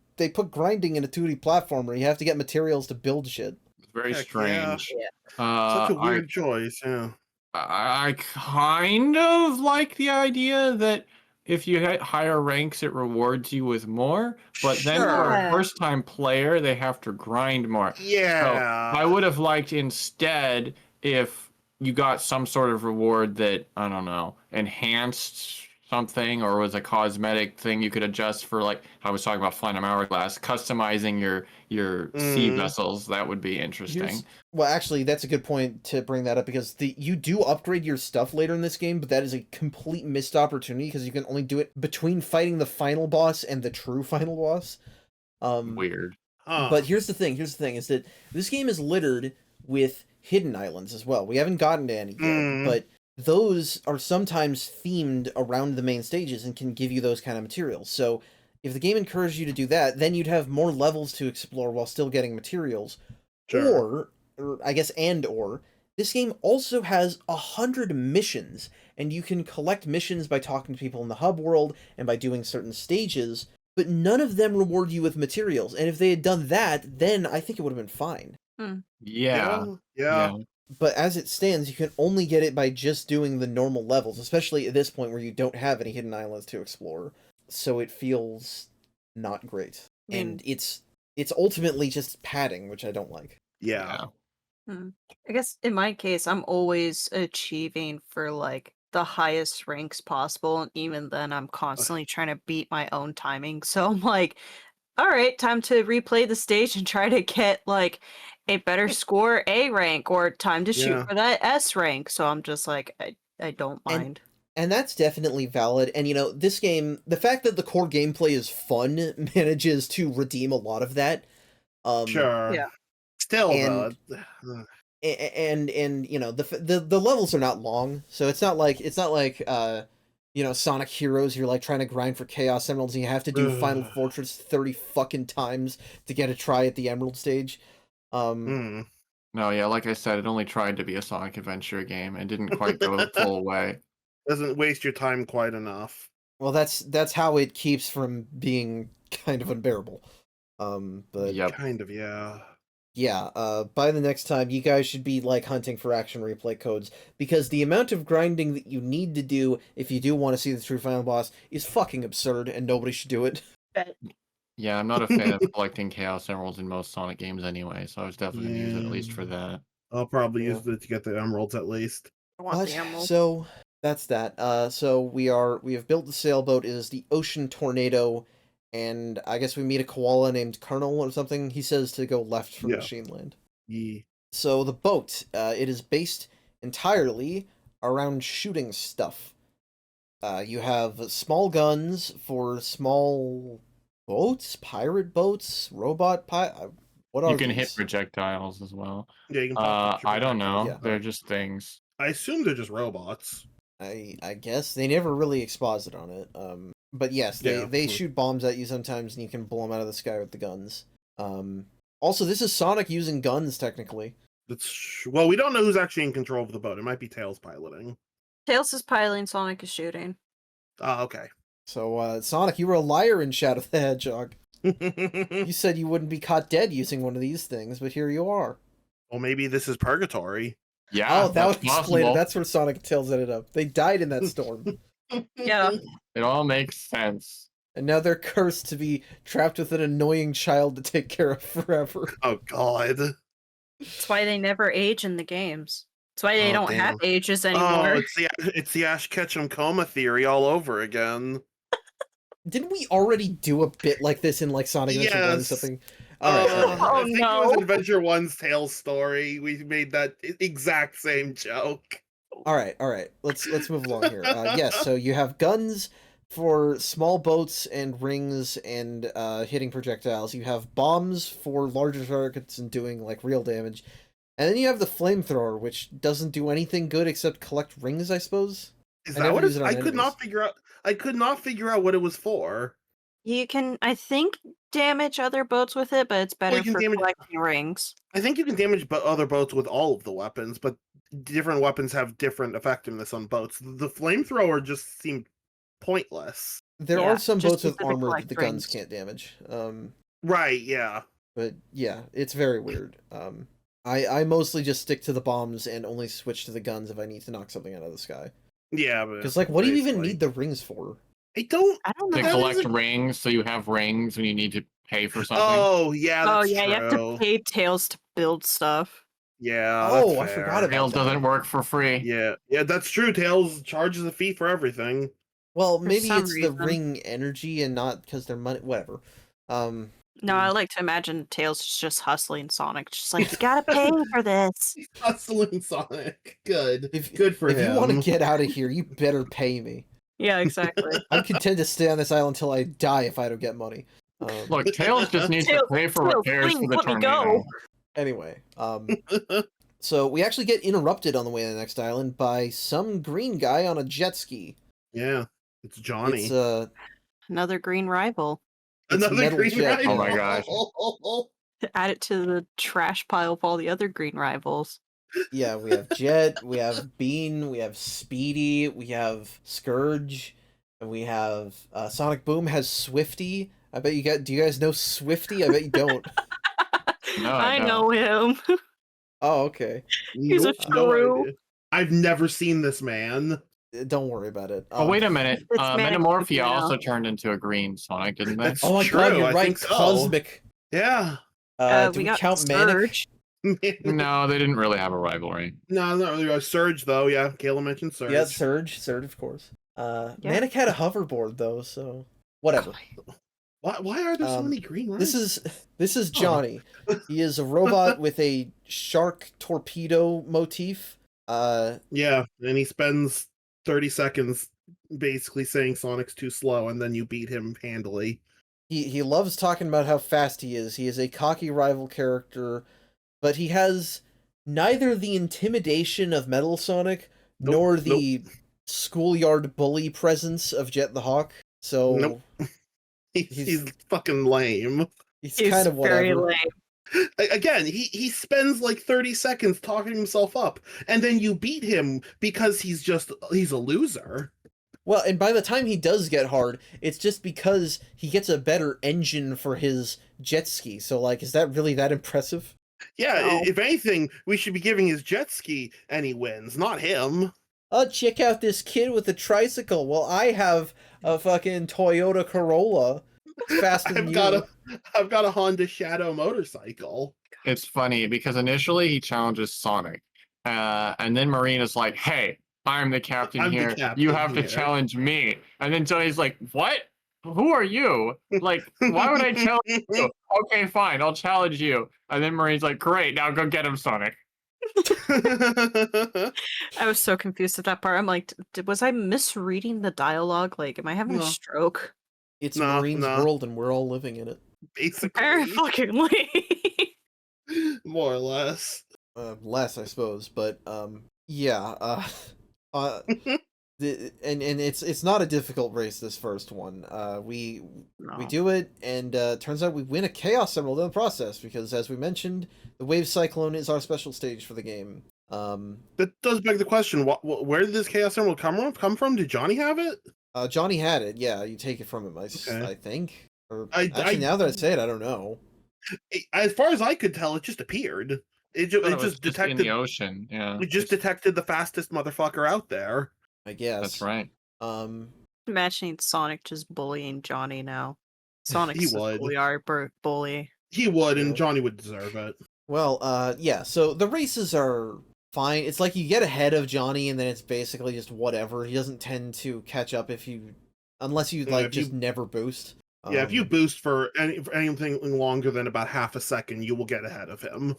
grinding in a 2D platformer. You have to get materials to build shit. It's very Heck strange. Such a weird choice, yeah. I kind of like the idea that if you hit higher ranks, it rewards you with more. But then for a Sure. first-time player, they have to grind more. Yeah. So I would have liked instead if you got some sort of reward that, I don't know, enhanced something or was a cosmetic thing you could adjust for, like I was talking about Phantom Hourglass, customizing your sea vessels. That would be interesting. Well, actually, that's a good point to bring that up, because you do upgrade your stuff later in this game, but that is a complete missed opportunity because you can only do it between fighting the final boss and the true final boss. Weird. But here's the thing is that this game is littered with hidden islands as well. We haven't gotten to any yet, but those are sometimes themed around the main stages and can give you those kind of materials. So if the game encouraged you to do that, then you'd have more levels to explore while still getting materials. Sure. Or I guess, or this game also has 100 missions, and you can collect missions by talking to people in the hub world and by doing certain stages, but none of them reward you with materials. And if they had done that, then I think it would have been fine. Yeah. But as it stands, you can only get it by just doing the normal levels, especially at this point where you don't have any hidden islands to explore. So it feels not great. And it's ultimately just padding, which I don't like. Yeah. I guess in my case, I'm always achieving for like the highest ranks possible, and even then I'm constantly trying to beat my own timing. So I'm like, all right, time to replay the stage and try to get like a better score A rank, or time to shoot for that S rank. So I'm just like, I don't mind. And that's definitely valid. And this game, the fact that the core gameplay is fun manages to redeem a lot of that. Sure. Yeah. Still, and the levels are not long, so it's not like Sonic Heroes. You're like trying to grind for Chaos Emeralds, and you have to do Final Fortress 30 fucking times to get a try at the Emerald stage. No, yeah, like I said, it only tried to be a Sonic Adventure game and didn't quite go the full way. Doesn't waste your time quite enough. Well, that's how it keeps from being kind of unbearable. But kind of, yeah. Yeah, by the next time, you guys should be, like, hunting for action replay codes, because the amount of grinding that you need to do if you do want to see the true final boss is fucking absurd, and nobody should do it. Yeah, I'm not a fan of collecting Chaos Emeralds in most Sonic games anyway, so I was definitely going to use it at least for that. I'll probably use it to get the emeralds at least. I want the emerald. So, that's that. So we have built the sailboat. It is the Ocean Tornado, and I guess we meet a koala named Colonel or something. He says to go left from Machine Land. Yeah. So the boat, it is based entirely around shooting stuff. You have small guns for small boats, pirate boats, robot what are you can these? hit projectiles as well. Yeah, you can I don't know. Yeah. They're just things. I assume they're just robots. I guess they never really exposit on it. But yes, they shoot bombs at you sometimes, and you can blow them out of the sky with the guns. Also, this is Sonic using guns, technically. Well, we don't know who's actually in control of the boat. It might be Tails piloting. Tails is piloting, Sonic is shooting. Oh, okay. So, Sonic, you were a liar in Shadow the Hedgehog. You said you wouldn't be caught dead using one of these things, but here you are. Well, maybe this is purgatory. Yeah, Oh, that would explain possible. it. That's where Sonic and Tails ended up. They died in that storm. Yeah. It all makes sense. And now they're cursed to be trapped with an annoying child to take care of forever. Oh, God. That's why they never age in the games. That's why they don't have ages Oh, anymore. it's the Ash Ketchum coma theory all over again. Didn't we already do a bit like this in like Sonic Adventure 1 or Yes. something? I think it was no. Adventure 1's Tails story. We made that exact same joke. All right. Let's move along here. Yes, so you have guns for small boats and rings and hitting projectiles. You have bombs for larger targets and doing like real damage. And then you have the flamethrower, which doesn't do anything good except collect rings, I suppose. Is I that never what use it? it on I could not figure out. I could not figure out what it was for. You can, I think, damage other boats with it, but it's better you can for damage- collecting rings. I think you can damage other boats with all of the weapons, but different weapons have different effectiveness on boats. The flamethrower just seemed pointless. There Yeah, are some just boats with use it to armor that collect the guns rings. can't damage. Right? Yeah. But yeah, it's very weird. I mostly just stick to the bombs and only switch to the guns if I need to knock something out of the sky. Yeah, but Because like, what do you even basically- need the rings for? I don't. I don't To know. That collect is a- rings, so you have rings when you need to pay for something. Oh yeah, Oh that's yeah, true. you have to pay Tails to build stuff. Yeah. Oh, that's I fair. forgot about Tails that. doesn't work for free. Yeah, that's true. Tails charges a fee for everything. Well, For maybe some it's reason. the ring energy and not because they're money. Whatever. No, I like to imagine Tails is just hustling Sonic, just like you gotta pay for this. He's hustling Sonic. Good. If Good for if him. you want to get out of here, you better pay me. Yeah, exactly. I'm content to stay on this island until I die if I don't get money. Look, Tails just needs Tails- to pay for Tails, repairs please for the let me tornado. go. Anyway, so we actually get interrupted on the way to the next island by some green guy on a jet ski. Yeah, it's Johnny. It's Another green rival. it's Another metal green jet. rival. Oh my gosh. Add it to the trash pile of all the other green rivals. yeah, we have Jet, we have Bean, we have Speedy, we have Scourge, and we have Sonic Boom has Swifty. I bet you got. Do you guys know Swifty? I bet you don't. No, I I don't. know him. Oh, okay. He's a No shrew. idea. I've never seen this man. Don't worry about it. Oh, wait a minute. It's Manic Metamorphia now. also turned into a green Sonic, didn't they? That's Oh my true, god, you're I right. think so. Cosmic. Yeah. Do We we got count Manic? Surge. No, they didn't really have a rivalry. No, no, Surge though. Yeah, Kayla mentioned Surge. Yeah, Surge, of course. Manic had a hoverboard though, so whatever. Why are there so many green rivals? This is Johnny. He is a robot with a shark torpedo motif. Yeah, and he spends 30 seconds basically saying Sonic's too slow, and then you beat him handily. He loves talking about how fast he is. He is a cocky rival character, but he has neither the intimidation of Metal Sonic nor the schoolyard bully presence of Jet the Hawk. So Nope. He's fucking lame. he's He's kind of very whatever. lame. Again, he spends like 30 seconds talking himself up, and then you beat him because he's a loser. Well, and by the time he does get hard, it's just because he gets a better engine for his jet ski. So, like, is that really that impressive? Yeah, No. if anything, we should be giving his jet ski and he wins, not him. Oh, check out this kid with a tricycle. Well, I have a fucking Toyota Corolla. It's faster than I've got a Honda Shadow motorcycle. It's funny because initially he challenges Sonic, and then Marina's like, "Hey, I'm the captain I'm the here. captain You have to here." challenge me." And then Johnny's like, "What? Who are you? Like, why would I challenge you? Okay, fine, I'll challenge you." And then Marina's like, "Great, now go get him, Sonic." I was so confused at that part. I'm like, was I misreading the dialogue? Like, am I having No. a stroke? It's No, Marine's no. world, and we're all living in it. Basically, Apparently. more or less. Less, I suppose, but yeah. And it's not a difficult race. This first one, we No. do it, and turns out we win a Chaos Emerald in the process because, as we mentioned, the Wave Cyclone is our special stage for the game. That does beg the question: where did this Chaos Emerald come from? Did Johnny have it? Johnny had it. Yeah, you take it from him. I Okay. think. Or I- now that I say it, I don't know. As far as I could tell, it just appeared. It Thought it was just in detected. the ocean. Yeah, It just detected the fastest motherfucker out there. I guess that's right. Imagining Sonic just bullying Johnny now. Sonic's He the would. schoolyard bully. He would, and Yeah. Johnny would deserve it. Well, yeah. So the races are fine. It's like you get ahead of Johnny, and then it's basically just whatever. He doesn't tend to catch up unless you Yeah, like if just you- never boost. Yeah, if you Um, boost for anything longer than about half a second, you will get ahead of him.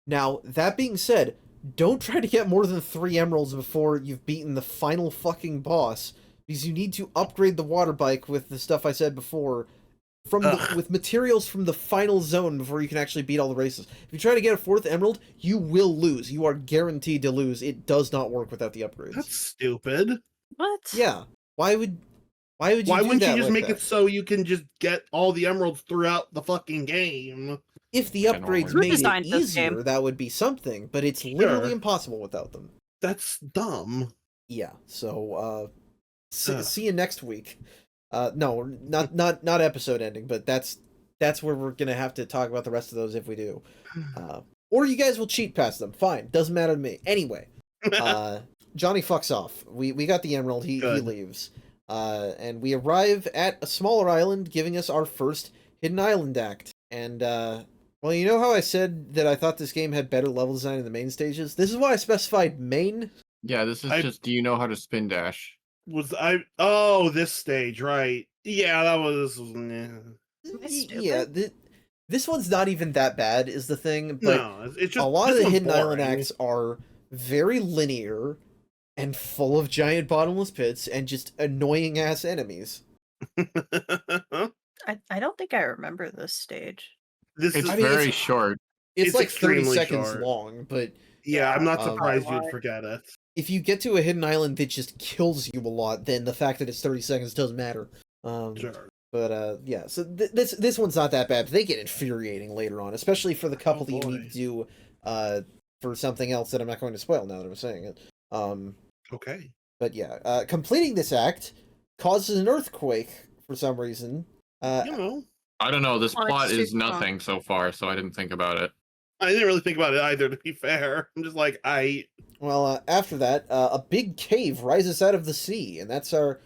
Now, that being said, don't try to get more than 3 emeralds before you've beaten the final fucking boss, because you need to upgrade the water bike with the stuff I said before, with materials from the final zone before you can actually beat all the races. If you try to get a 4th emerald, you will lose. You are guaranteed to lose. It does not work without the upgrades. That's stupid. What? Yeah. Why would you Why do wouldn't you that just like make that? it so you can just get all the emeralds throughout the fucking game? If the Generally. upgrades Who made it designed this game? easier, that would be something, but it's literally Sure. impossible without them. That's dumb. Yeah, so Ugh. see you next week. No, not episode ending, but that's where we're gonna have to talk about the rest of those if we do. Or you guys will cheat past them. Fine, doesn't matter to me. Anyway, Johnny fucks off. We got the emerald. He Good. leaves. And we arrive at a smaller island, giving us our first hidden island act. And well, you know how I said that I thought this game had better level design in the main stages? This is why I specified main. Yeah, this is I- just. Do you know how to spin dash? Oh, this stage, right? Yeah, that was. That's Yeah, this one's not even that bad, is the thing. But No, it's just a lot this of the one's hidden island boring. acts are very linear and full of giant bottomless pits and just annoying ass enemies. I don't think I remember this stage. This It's is I mean, very it's- short. It's It's like 30 extremely seconds short. long, but yeah. I'm not um, surprised Why? you'd forget it. if you get to a hidden island that just kills you a lot, then the fact that it's 30 seconds doesn't matter. Sure. But yeah, so this one's not that bad. But they get infuriating later on, especially for the couple that you boy. need to do for something else that I'm not going to spoil now that I'm saying it. Okay. But yeah, completing this act causes an earthquake for some reason. You know, I don't know. This Oh, it's plot is super long. nothing so far, so I didn't think about it. I didn't really think about it either. To be fair, I'm just like Well, after that, a big cave rises out of the sea, and that's our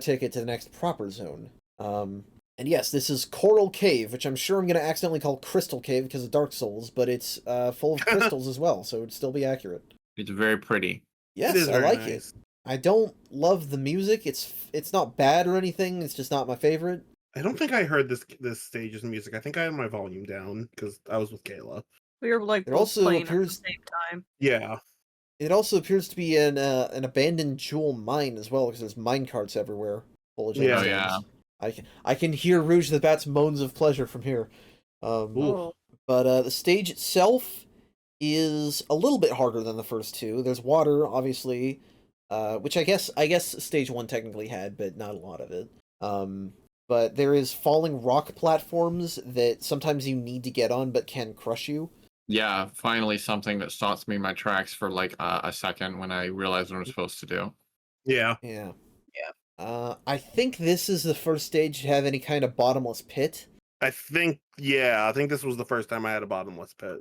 ticket to the next proper zone. And yes, this is Coral Cave, which I'm sure I'm going to accidentally call Crystal Cave because of Dark Souls, but it's full of crystals as well, so it'd still be accurate. It's very pretty. Yes, it is I very like nice. it. I don't love the music. It's not bad or anything. It's just not my favorite. I don't think I heard this stage's music. I think I had my volume down because I was with Kayla. We were like It both also playing appears- at the same time. Yeah. It also appears to be an abandoned jewel mine as well, because there's mine carts everywhere full of Yeah. Oh, gemstones. yeah. I can hear Rouge the Bat's moans of pleasure from here. Ooh. Oh, But the stage itself is a little bit harder than the first two. There's water, obviously, which I guess stage 1 technically had, but not a lot of it. But there is falling rock platforms that sometimes you need to get on, but can crush you. Yeah, finally something that stops me in my tracks for like a second when I realize what I'm supposed to do. Yeah. Yeah. Yeah. I think this is the first stage to have any kind of bottomless pit. I think this was the first time I had a bottomless pit.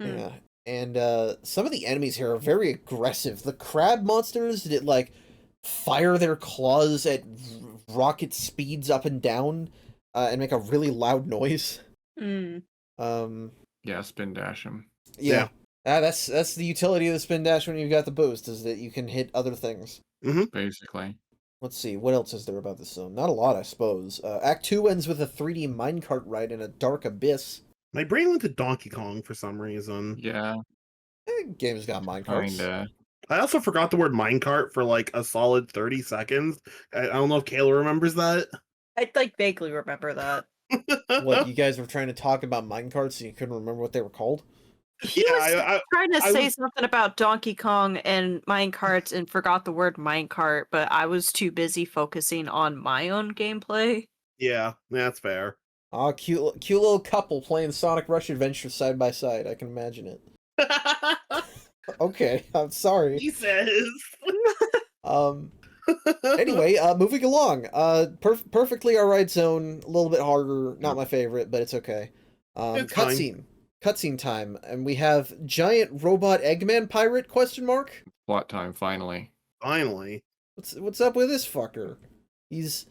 Hmm. Yeah. And some of the enemies here are very aggressive. The crab monsters that like fire their claws at rocket speeds up and down and make a really loud noise. Mm. Yeah, spin dash him. Yeah. That's the utility of the spin dash when you've got the boost, is that you can hit other things. Basically. Let's see, what else is there about this zone? Not a lot, I suppose. Act 2 ends with a 3D minecart ride in a dark abyss. My brain went to Donkey Kong for some reason. Yeah, Game's got minecarts. kinda. I also forgot the word minecart for like a solid 30 seconds. I don't know if Kayla remembers that. I like vaguely remember that. What, you guys were trying to talk about minecarts and you couldn't remember what they were called? He Yeah, was I trying to I say was- something about Donkey Kong and minecarts and forgot the word minecart, but I was too busy focusing on my own gameplay. yeah, that's fair. Ah, cute little couple playing Sonic Rush Adventure side by side. I can imagine it. Okay, I'm sorry. He says. Anyway, moving along. Perfectly alright zone. A little bit harder. Not my favorite, but it's okay. It's fine. Cutscene time, and we have giant robot Eggman pirate ? Plot time, finally. Finally. What's up with this fucker? He's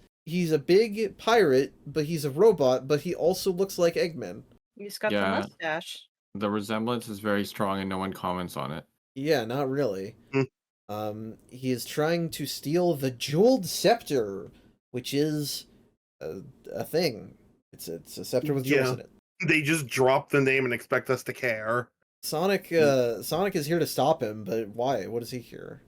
a big pirate, but he's a robot, but he also looks like Eggman. He's got Yeah. the mustache. The resemblance is very strong and no one comments on it. Yeah, not really. Hmm. He is trying to steal the jeweled scepter, which is a thing. It's a scepter with jewels Yeah. in it. They just drop the name and expect us to care. Sonic is here to stop him, but why? What is he here?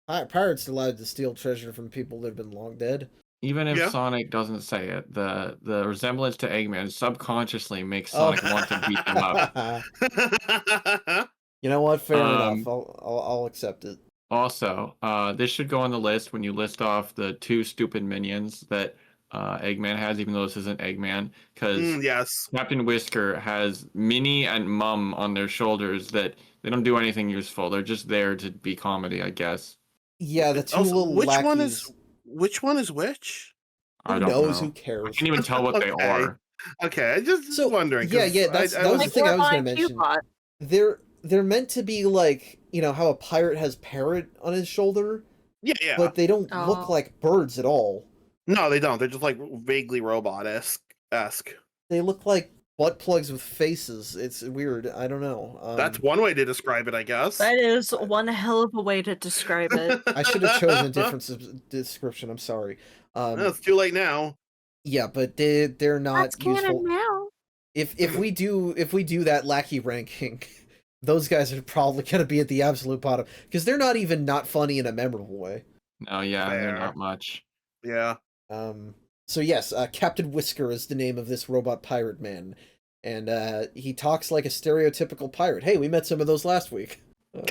Pirates allowed to steal treasure from people that have been long dead. Even if Yeah. Sonic doesn't say it, the resemblance to Eggman subconsciously makes Sonic want to beat them up. You know what? Fair enough. Um, I'll accept it. Also, this should go on the list when you list off the 2 stupid minions that Eggman has, even though this isn't Eggman, because Yes. Captain Whisker has Minnie and Mum on their shoulders that they don't do anything useful. They're just there to be comedy, I guess. Yeah, the two Also, little which lackeys. one is which? I Who don't knows? know. Who I cares? can't even tell what they Okay. are. Okay, I just So, wondering. yeah, 'cause yeah, that was the Like thing I was going Orbine to mention. Cubot. They're meant to be like, you know, how a pirate has parrot on his shoulder, yeah. but they don't look Oh. like birds at all. No, they don't. They're just like vaguely robot-esque. They look like butt plugs with faces. It's weird. I don't know. That's one way to describe it, I guess. That is one hell of a way to describe it. I should have chosen a different description. I'm sorry. No, it's too late now. Yeah, but they're not That's canon useful. now. If we do that lackey ranking, those guys are probably going to be at the absolute bottom because they're not even not funny in a memorable way. No, yeah, they're Fair. not much. Yeah. So yes, Captain Whisker is the name of this robot pirate man, and he talks like a stereotypical pirate. Hey, we met some of those last week.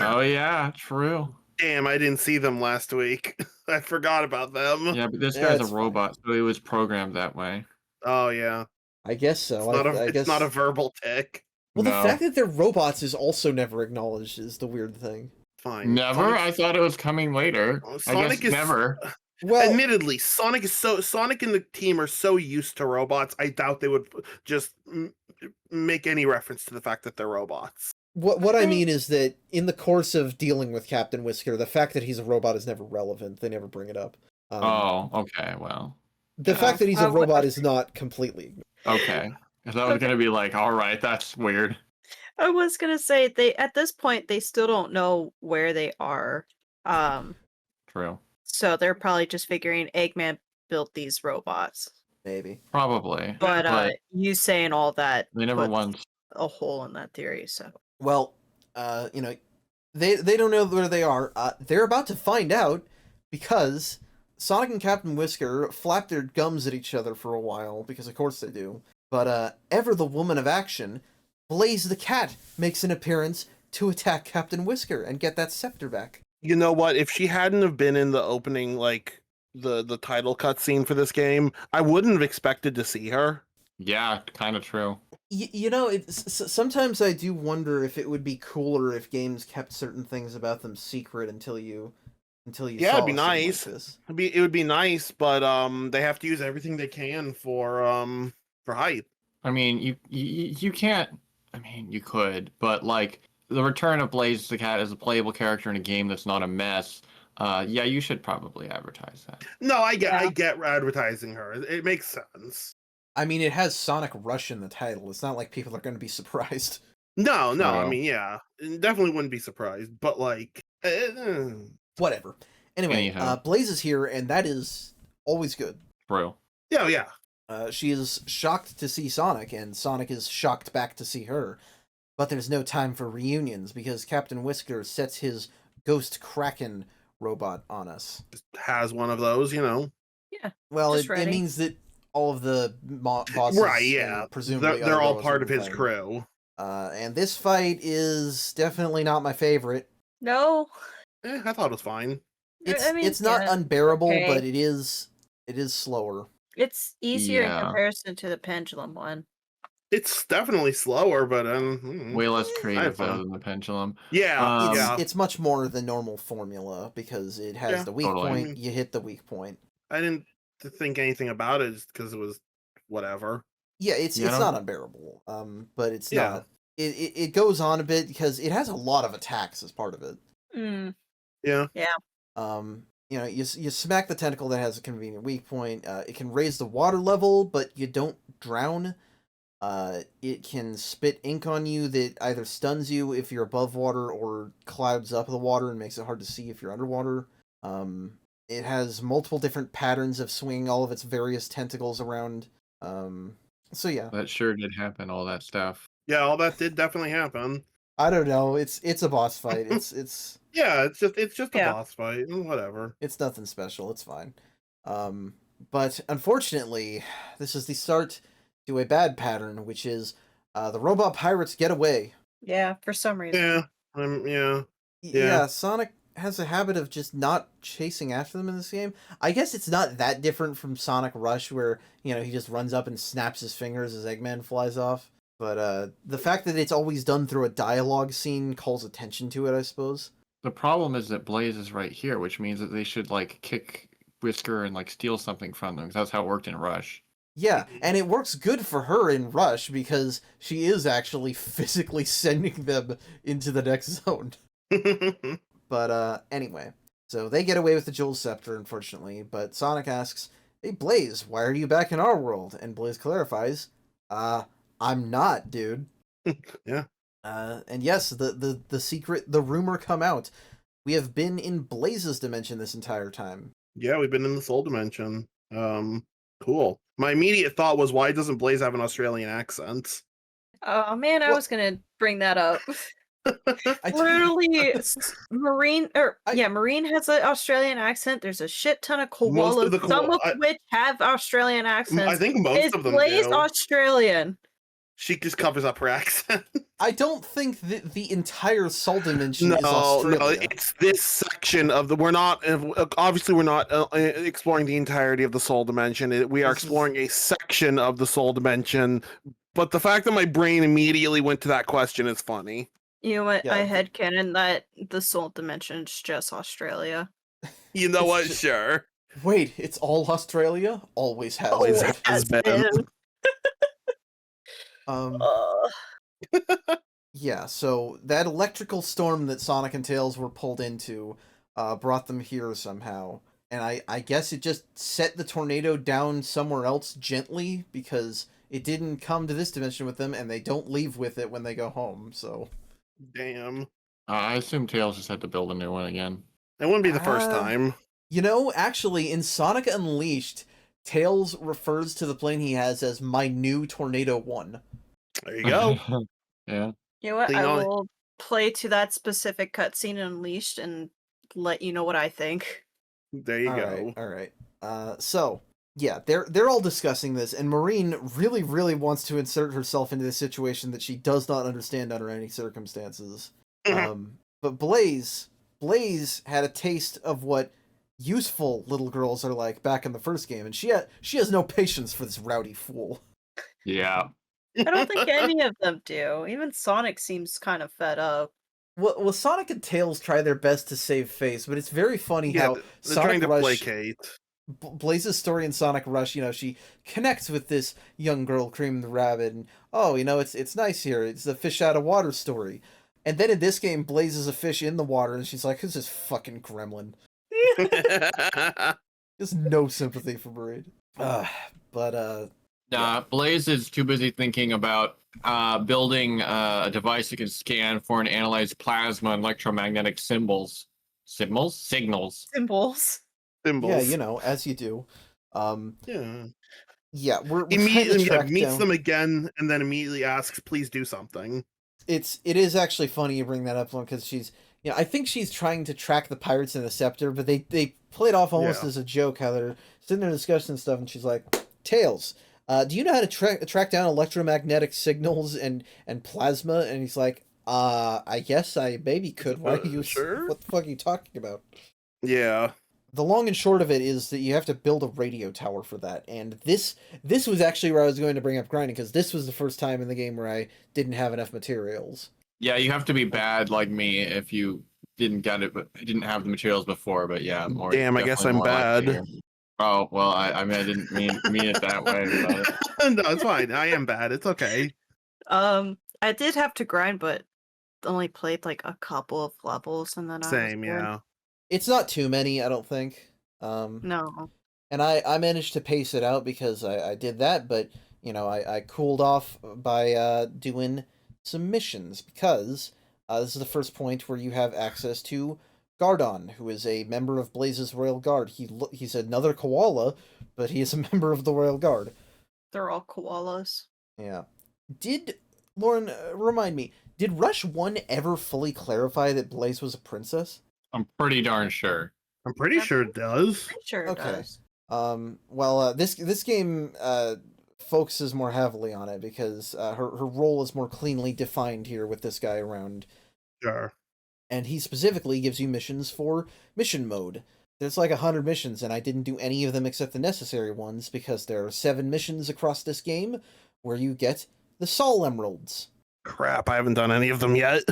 Oh yeah, true. Damn, I didn't see them last week. I forgot about them. Yeah, but this Yeah, guy's a it's fine. robot, so he was programmed that way. Oh yeah. I guess so. I guess It's not a verbal tick. Well, No. the fact that they're robots is also never acknowledged is the weird thing. Fine. Never? Sonic- I thought it was coming later. I Sonic guess is never. Well, Admittedly, Sonic and the team are so used to robots. I doubt they would just make any reference to the fact that they're robots. what I mean is that in the course of dealing with Captain Whisker, the fact that he's a robot is never relevant. They never bring it up. Oh, okay, well. The yeah. fact that he's a What- robot is not completely. Okay. 'Cause I was gonna be like, alright, that's weird. I was gonna say at this point they still don't know where they are. True. So they're probably just figuring Eggman built these robots. Maybe. Probably. But you saying all that they never puts once. a hole in that theory, so Well, you know, they don't know where they are. They're about to find out because Sonic and Captain Whisker flap their gums at each other for a while, because of course they do. But Ever the Woman of Action, Blaze the Cat, makes an appearance to attack Captain Whisker and get that scepter back. You know what? If she hadn't have been in the opening, like the title cutscene for this game, I wouldn't have expected to see her. Yeah, kind of true. You know, sometimes I do wonder if it would be cooler if games kept certain things about them secret until you Yeah, saw it'd be something like nice. this. It would be nice, but they have to use everything they can for hype. I mean, you can't. I mean, you could, but like the return of Blaze the Cat as a playable character in a game that's not a mess. Yeah, you should probably advertise that. No, I get Yeah. advertising her. It makes sense. I mean, it has Sonic Rush in the title. It's not like people are going to be surprised. No, I True. mean, yeah, definitely wouldn't be surprised. But like, Whatever. Anyway, Anyhow. Blaze is here, and that is always good. True. yeah. She is shocked to see Sonic, and Sonic is shocked back to see her. But there's no time for reunions, because Captain Whisker sets his Ghost Kraken robot on us. Just has one of those, you know. Well, Just it ready. means that all of the bosses, Right? and Yeah. presumably They're all other part of robots his will be fighting. crew. And this fight is definitely not my favorite. no. I thought it was fine. It's not yeah, unbearable, okay. but it is slower. It's easier Yeah. in comparison to the pendulum one. It's definitely slower, but Way less creative fun. though than the pendulum. yeah, It's it's much more the normal formula because it has Yeah, the weak totally. point. You hit the weak point. I didn't think anything about it just because it was whatever. Yeah, it's Yeah, I it's don't- not unbearable. But it's Yeah. not. It goes on a bit because it has a lot of attacks as part of it. Mm. Yeah. You know, you smack the tentacle that has a convenient weak point. It can raise the water level, but you don't drown. It can spit ink on you that either stuns you if you're above water or clouds up the water and makes it hard to see if you're underwater. It has multiple different patterns of swinging all of its various tentacles around. So yeah, That sure did happen, all that stuff. Yeah, all that did definitely happen. I don't know. It's a boss fight. It's Yeah, it's just a Yeah. boss fight. Whatever. it's nothing special. It's fine. But unfortunately, this is the start to a bad pattern, which is the robot pirates get away. Yeah, for some reason. Yeah. Yeah. Yeah, Sonic has a habit of just not chasing after them in this game. I guess it's not that different from Sonic Rush, where, you know, he just runs up and snaps his fingers as Eggman flies off. But the fact that it's always done through a dialogue scene calls attention to it, I suppose. The problem is that Blaze is right here, which means that they should like kick Whisker and like steal something from them, because that's how it worked in Rush. Yeah, and it works good for her in Rush because she is actually physically sending them into the next zone. But anyway, so they get away with the Jewel Scepter, unfortunately, but Sonic asks, "Hey Blaze, why are you back in our world?" And Blaze clarifies, I'm not, dude." Yeah. And yes, the secret, the rumor come out. We have been in Blaze's dimension this entire time. Yeah, we've been in the Soul Dimension. Cool. My immediate thought was, why doesn't Blaze have an Australian accent? Oh man, I Well- was gonna bring that up. I Literally, Marine I- Marine has an Australian accent. There's a shit ton of Most of koalas, the some of I which have Australian accents. I think most Is of them Blaze do. Australian? She just covers up her accent. I don't think that the entire Soul Dimension No, is Australia. no, it's this section of the. We're not obviously we're not exploring the entirety of the Soul Dimension. We are This is- exploring a section of the Soul Dimension. But the fact that my brain immediately went to that question is funny. You know what? Yeah, I the- headcanon that the Soul Dimension's just Australia. You know It's what? just- Sure. Wait, it's all Australia? Always has. Always been. has been. Um, Ugh. yeah, so that electrical storm that Sonic and Tails were pulled into brought them here somehow. And I guess it just set the tornado down somewhere else gently because it didn't come to this dimension with them and they don't leave with it when they go home, so... Damn. I assume Tails just had to build a new one again. It wouldn't be the first Uh, time. You know, actually, in Sonic Unleashed, Tails refers to the plane he has as my new Tornado 1. There you go. Yeah. You know what? Clean I on it. will play to that specific cutscene in Unleashed and let you know what I think. There you go. All right. So yeah, they're all discussing this, and Marine really, really wants to insert herself into this situation that she does not understand under any circumstances. But Blaze had a taste of what useful little girls are like back in the first game, and she has no patience for this rowdy fool. Yeah. I don't think any of them do. Even Sonic seems kind of fed up. Well, Sonic and Tails try their best to save face, but it's very funny Yeah, how they're Sonic trying to Rush, placate. Blaze's story in Sonic Rush, you know, she connects with this young girl, Cream the Rabbit, and oh, you know, it's nice here. It's the fish out of water story. And then in this game, Blaze is a fish in the water, and she's like, "Who's this fucking gremlin?" There's no sympathy for Marine. But Blaze is too busy thinking about building a device that can scan for and analyze plasma and electromagnetic signals. Symbols. Symbols. yeah, you know, as you do. Yeah. Yeah, we're trying to Immediately track meets down... them again and then immediately asks, "Please do something." It is actually funny you bring that up, because she's, you know, I think she's trying to track the pirates in the scepter, but they play it off almost Yeah. as a joke how they're sitting there discussing and stuff, and she's like, "Tails, do you know how to track down electromagnetic signals and plasma?" And he's like, I guess I maybe could. Why are you Sure. What the fuck are you talking about?" Yeah. The long and short of it is that you have to build a radio tower for that, and this was actually where I was going to bring up grinding, because this was the first time in the game where I didn't have enough materials. Yeah, you have to be bad like me if you didn't get it, but didn't have the materials before. But yeah, more. Damn, I guess definitely I'm more likely bad. here. Oh well, I mean I didn't mean it that way. But... No, it's fine. I am bad. It's okay. I did have to grind, but only played like a couple of levels, and then Same, I was bored. yeah. It's not too many, I don't think. No. And I managed to pace it out because I did that, but, you know, I cooled off by doing some missions, because this is the first point where you have access to Gardon, who is a member of Blaze's Royal Guard. He's another koala, but he is a member of the Royal Guard. They're all koalas. Yeah. Lauren, remind me, did Rush 1 ever fully clarify that Blaze was a princess? I'm pretty darn sure. I'm pretty sure it does. Pretty sure it Okay. does. This game focuses more heavily on it because her role is more cleanly defined here with this guy around. Sure. And he specifically gives you missions for mission mode. There's like 100 missions, and I didn't do any of them except the necessary ones because there are 7 missions across this game where you get the Sol Emeralds. Crap, I haven't done any of them yet.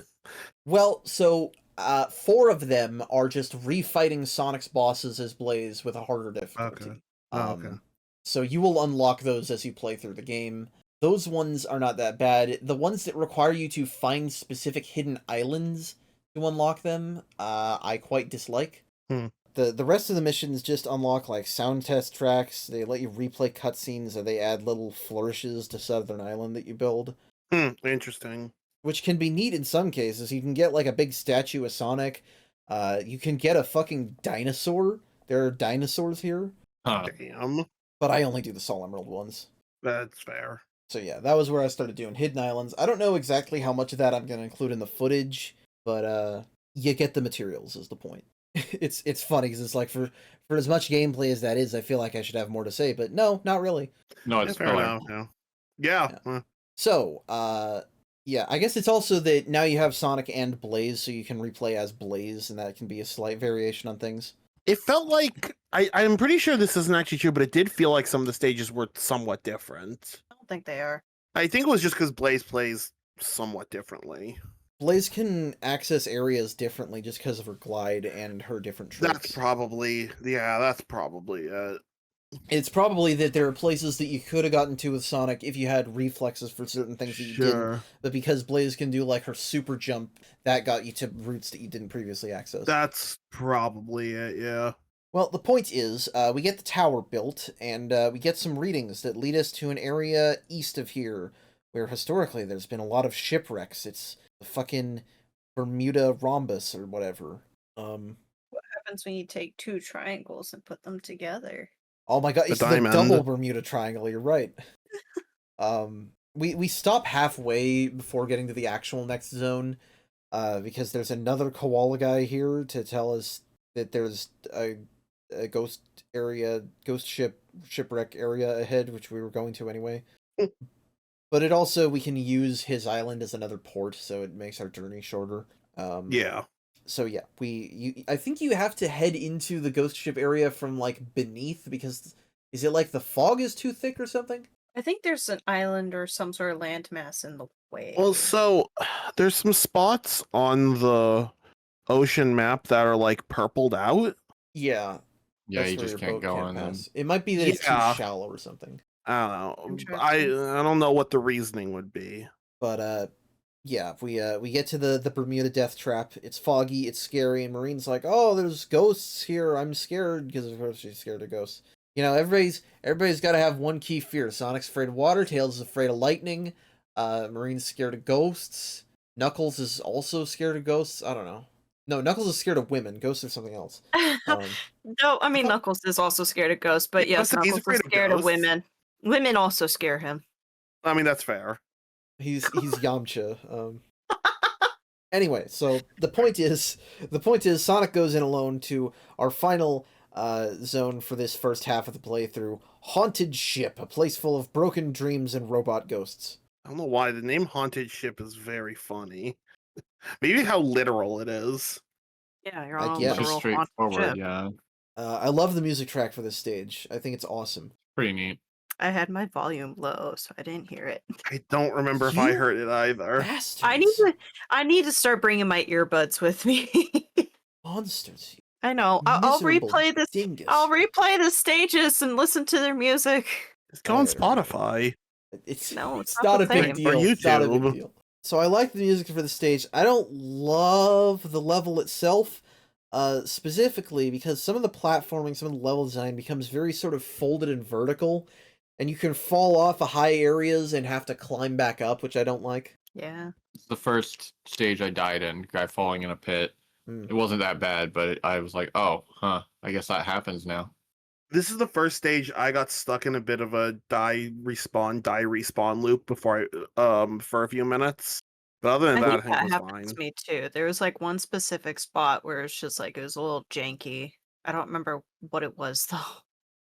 Well, so 4 of them are just refighting Sonic's bosses as Blaze with a harder difficulty. Okay. Okay. So you will unlock those as you play through the game. Those ones are not that bad. The ones that require you to find specific hidden islands to unlock them, I quite dislike. The rest of the missions just unlock like sound test tracks. They let you replay cutscenes, or they add little flourishes to Southern Island that you build. Interesting. Which can be neat in some cases. You can get like a big statue of Sonic. You can get a fucking dinosaur. There are dinosaurs here. Huh. Damn. But I only do the Sol Emerald ones. That's fair. So yeah, that was where I started doing hidden islands. I don't know exactly how much of that I'm going to include in the footage, but you get the materials is the point. It's funny because it's like for as much gameplay as that is, I feel like I should have more to say, but no, not really. No, it's fair enough. Yeah. So, yeah, I guess it's also that now you have Sonic and Blaze, so you can replay as Blaze, and that can be a slight variation on things. It felt like I'm pretty sure this isn't actually true, but it did feel like some of the stages were somewhat different. I don't think they are. I think it was just because Blaze plays somewhat differently. Blaze can access areas differently just because of her glide and her different tricks. That's probably it. It's probably that there are places that you could have gotten to with Sonic if you had reflexes for certain things that you didn't. But because Blaze can do like her super jump, that got you to routes that you didn't previously access. That's probably it, yeah. Well, the point is, we get the tower built, and we get some readings that lead us to an area east of here, where historically there's been a lot of shipwrecks. It's the fucking Bermuda rhombus or whatever. What happens when you take 2 triangles and put them together? Oh my god, The it's the diamond. double Bermuda Triangle, you're right. We stop halfway before getting to the actual next zone, because there's another koala guy here to tell us that there's a ghost shipwreck area ahead, which we were going to anyway. But it also, we can use his island as another port, so it makes our journey shorter. Yeah. So yeah, I think you have to head into the ghost ship area from like beneath, because is it like the fog is too thick or something? I think there's an island or some sort of landmass in the way. Well, so there's some spots on the ocean map that are like purpled out. Yeah. Yeah, that's you where just your can't boat go on them. pass. It might be that it's too Yeah. shallow or something. I don't know. Interesting. I don't know what the reasoning would be. But yeah, we get to the Bermuda Death Trap. It's foggy, it's scary, and Marine's like, "Oh, there's ghosts here. I'm scared," because of course she's scared of ghosts. You know, everybody's got to have one key fear. Sonic's afraid of water. Tails is afraid of lightning. Marine's scared of ghosts. Knuckles is also scared of ghosts. I don't know. No, Knuckles is scared of women. Ghosts are something else. No, I mean Knuckles is also scared of ghosts, but yes, He's Knuckles afraid is of scared of ghosts. women. Women also scare him. I mean, that's fair. He's Yamcha. Anyway, so the point is Sonic goes in alone to our final zone for this first half of the playthrough, Haunted Ship, a place full of broken dreams and robot ghosts. I don't know why the name Haunted Ship is very funny. Maybe how literal it is. Yeah, you're Like, on yeah. a Just literal haunted straightforward, ship. yeah. I love the music track for this stage. I think it's awesome. Pretty neat. I had my volume low, so I didn't hear it. I don't remember if I You heard it either. Bastards. I need to start bringing my earbuds with me. Monsters. I know. I'll Miserable replay this. dingus. I'll replay the stages and listen to their music. Just go on Fire. Spotify. It's No, it's it's not a not the big same. deal. Or It's not a big YouTube. deal. So I like the music for the stage. I don't love the level itself, specifically because some of the platforming, some of the level design becomes very sort of folded and vertical, and you can fall off of high areas and have to climb back up, which I don't like. Yeah. It's the first stage I died in, guy falling in a pit. It wasn't that bad, but I was like, oh, huh. I guess that happens now. This is the first stage I got stuck in a bit of a die respawn loop before for a few minutes. But other than I that, I think think it that was happened fine. to me too. There was like one specific spot where it's just like it was a little janky. I don't remember what it was though.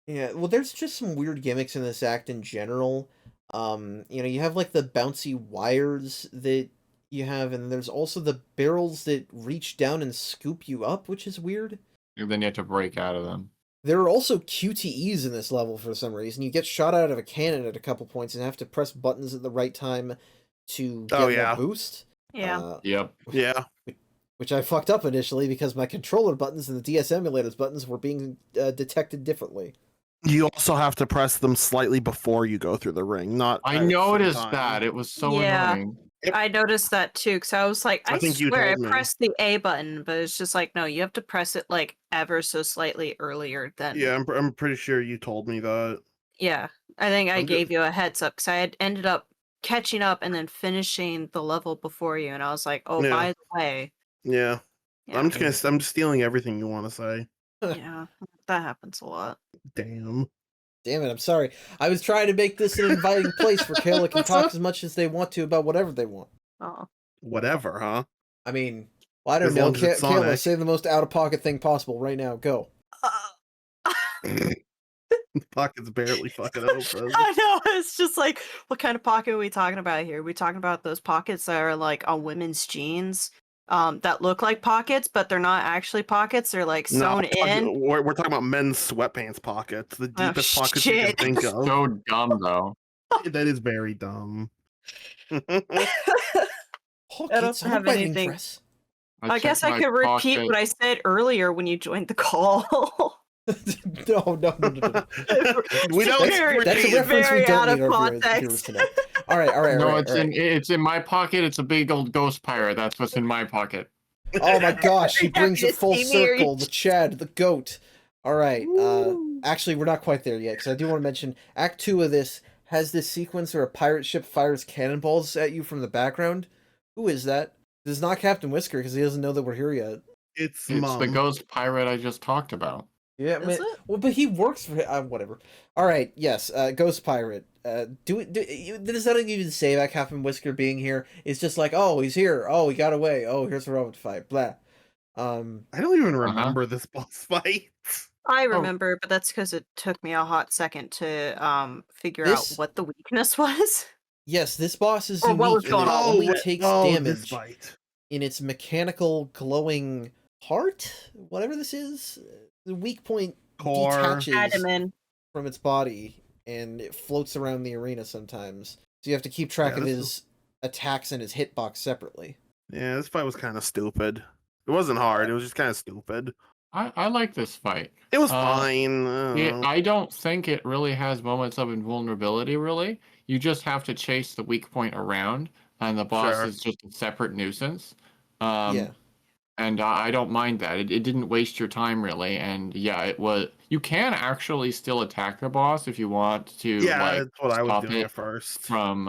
Yeah, well, there's just some weird gimmicks in this act in general. You have like the bouncy wires that you have, and there's also the barrels that reach down and scoop you up, which is weird. And then you have to break out of them. There are also QTEs in this level for some reason. You get shot out of a cannon at a couple points and have to press buttons at the right time to get Oh, more yeah. boost. Yeah. Yep. Yeah. Which I fucked up initially because my controller buttons and the DS emulators buttons were being detected differently. You also have to press them slightly before you go through the ring, not I at the same noticed time. that. It was so Yeah. annoying. I noticed that too because I was like, I I think you swear I told me. pressed the A button, but it's just like, no, you have to press it like ever so slightly earlier than. Yeah, I'm pretty sure you told me that. Yeah, I think I I'm gave you a heads up because I had ended up catching up and then finishing the level before you, and I was like, oh, Yeah. by the way, Yeah. yeah, I'm stealing everything you want to say. yeah, that happens a lot. Damn. Damn it, I'm sorry. I was trying to make this an inviting place where Kayla can talk as much as they want to about whatever they want. Oh, Whatever, huh? I mean, well, I don't As know. long as it's Kayla, Sonic. say the most out-of-pocket thing possible right now. Go. Pocket's barely fucking open. I know. It's just like, what kind of pocket are we talking about here? Are we talking about those pockets that are like on women's jeans, that look like pockets, but they're not actually pockets? They're like sewn in. We're talking about men's sweatpants pockets, the Oh, deepest pockets you can shit. think of. So dumb though. That is very dumb. Oh, I don't it's on have a wedding anything. dress. I guess checked I my could repeat pocket. what I said earlier when you joined the call. No. We don't Very- That's a repeat. reference we very don't out need of our viewers context. to know. All right. No, it's in my pocket. It's a big old ghost pirate. That's what's in my pocket. Oh my gosh, he Are you brings happy it to full see me, or you circle. The Chad, the goat. All right. Woo. Actually, we're not quite there yet because I do want to mention Act 2 of this has this sequence where a pirate ship fires cannonballs at you from the background. Who is that? This is not Captain Whisker because he doesn't know that we're here yet. It's It's mom. the ghost pirate I just talked about. Yeah, Is man. it? Well, but he works for whatever. All right, yes, Ghost Pirate. Does that even say about Captain Whisker being here? It's just like, oh, he's here. Oh, he got away. Oh, here's a robot fight. Blah. I don't even remember this boss fight. I remember, but that's because it took me a hot second to figure out This- what the weakness was. Yes, this boss is Or what was unique. going and it on? only wait, takes this damage fight. in its mechanical glowing heart. Whatever this is, the weak point Core. detaches Adamant. from its body and it floats around the arena sometimes. So you have to keep track Yeah, of this his attacks and his hitbox separately. Yeah, this fight was kind of stupid. It wasn't hard. It was just kind of stupid. I like this fight. It was Uh, fine. I don't think it really has moments of invulnerability, really. You just have to chase the weak point around, and the boss Sure. is just a separate nuisance. Yeah. And I don't mind that. It didn't waste your time, really. And yeah, it was. You can actually still attack the boss if you want to, Yeah, like, that's what I was stop doing it at first. from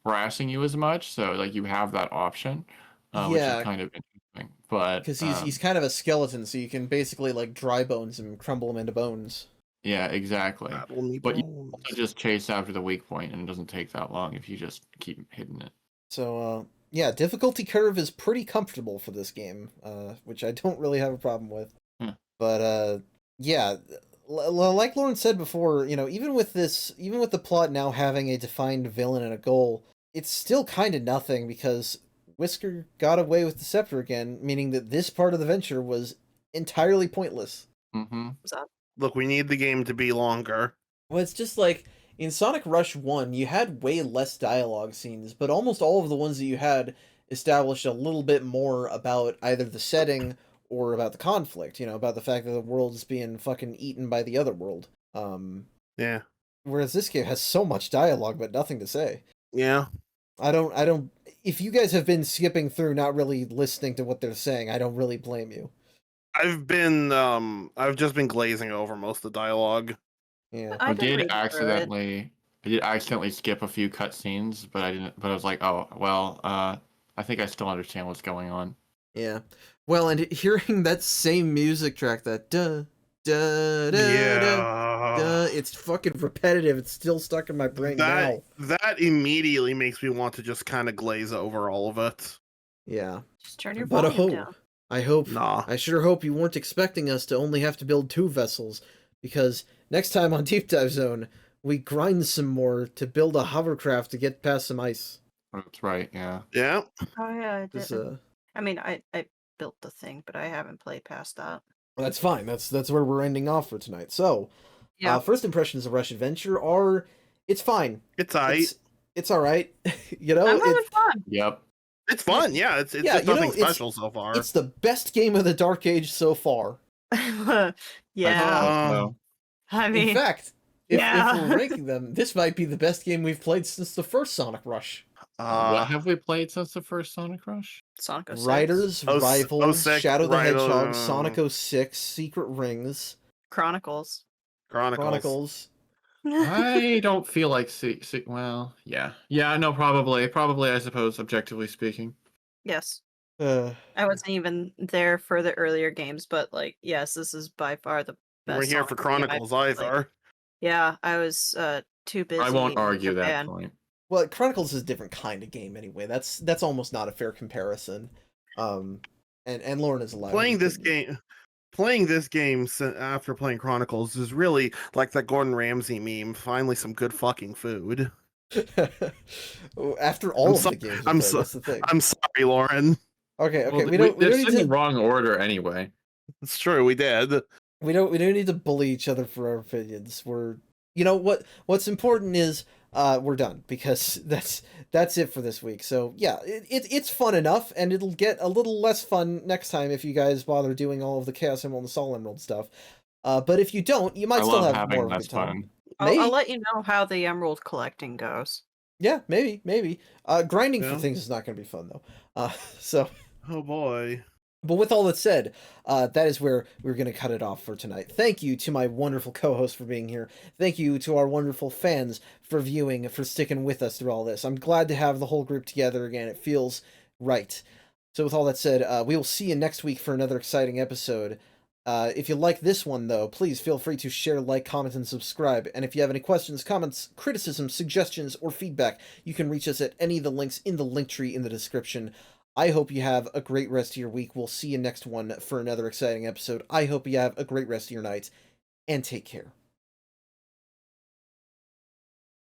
harassing you as much. So, like, you have that option, which Yeah. is kind of interesting. But Because he's kind of a skeleton, so you can basically like dry bones him and crumble him into bones. yeah, exactly. Rattle me But you bones. also just chase after the weak point, and it doesn't take that long if you just keep hitting it. So yeah, difficulty curve is pretty comfortable for this game, which I don't really have a problem with. But yeah, like Lauren said before, even with the plot now having a defined villain and a goal, it's still kind of nothing because Whisker got away with the scepter again, meaning that this part of the venture was entirely pointless. Mm-hmm. Look, we need the game to be longer. Well, it's just like in Sonic Rush 1, you had way less dialogue scenes, but almost all of the ones that you had established a little bit more about either the setting or about the conflict, about the fact that the world is being fucking eaten by the other world. Yeah. Whereas this game has so much dialogue but nothing to say. Yeah. I don't if you guys have been skipping through not really listening to what they're saying, I don't really blame you. I've just been glazing over most of the dialogue. Yeah. I I did did read through it. accidentally skip a few cutscenes, but I didn't. But I was like, oh well, I think I still understand what's going on. Yeah. Well, and hearing that same music track, that da da da da, it's fucking repetitive. It's still stuck in my brain now. That immediately makes me want to just kind of glaze over all of it. Yeah. Just turn your But volume down. Nah. I sure hope you weren't expecting us to only have to build 2 vessels, because next time on Deep Dive Zone, we grind some more to build a hovercraft to get past some ice. That's right. Yeah. Yeah. Oh yeah, I This, did. I mean, I built the thing, but I haven't played past that. that's fine. That's where we're ending off for tonight. So, Yeah. first impressions of Rush Adventure are, it's fine. It's aight. It's all right. You know, I'm having fun. Yep. It's fun. Yeah. It's Yeah, just you know, nothing it's- special so far. it's the best game of the Dark Age so far. Yeah. So, I In mean, fact, if yeah. we're ranking them, this might be the best game we've played since the first Sonic Rush. what have we played since the first Sonic Rush? Sonic 06. Riders, Oh, Rivals, 06, Shadow the Rivals, Hedgehog, Sonic 06, Secret Rings, Chronicles. Chronicles. I don't feel like well, yeah. Yeah, no, probably, I suppose, objectively speaking. Yes. Uh, I wasn't even there for the earlier games, but like, yes, this is by far the You best. weren't here for Sonic game I've Chronicles played. either. Yeah, I was too busy. I won't in argue that Japan. point. well, Chronicles is a different kind of game anyway. That's almost not a fair comparison. And Lauren is allowed. Playing this game after playing Chronicles is really like that Gordon Ramsay meme. Finally, some good fucking food. After all of the games, that's the thing. I'm sorry, Lauren. Okay, Well, we don't it's need in the to. wrong order anyway. It's true, we did. We don't need to bully each other for our opinions. You know what's important is we're done, because that's it for this week. So yeah, it's fun enough, and it'll get a little less fun next time if you guys bother doing all of the Chaos Emerald and Soul Emerald stuff. But if you don't, you might I still love have having more of a less good time. fun. I'll let you know how the emerald collecting goes. Yeah, maybe. Grinding for Yeah. things is not going to be fun though. So. Oh boy. But with all that said, that is where we're going to cut it off for tonight. Thank you to my wonderful co-host for being here. Thank you to our wonderful fans for viewing, for sticking with us through all this. I'm glad to have the whole group together again. It feels right. So with all that said, we will see you next week for another exciting episode. If you like this one, though, please feel free to share, like, comment, and subscribe. And if you have any questions, comments, criticisms, suggestions, or feedback, you can reach us at any of the links in the link tree in the description. I hope you have a great rest of your week. We'll see you next one for another exciting episode. I hope you have a great rest of your night, and take care.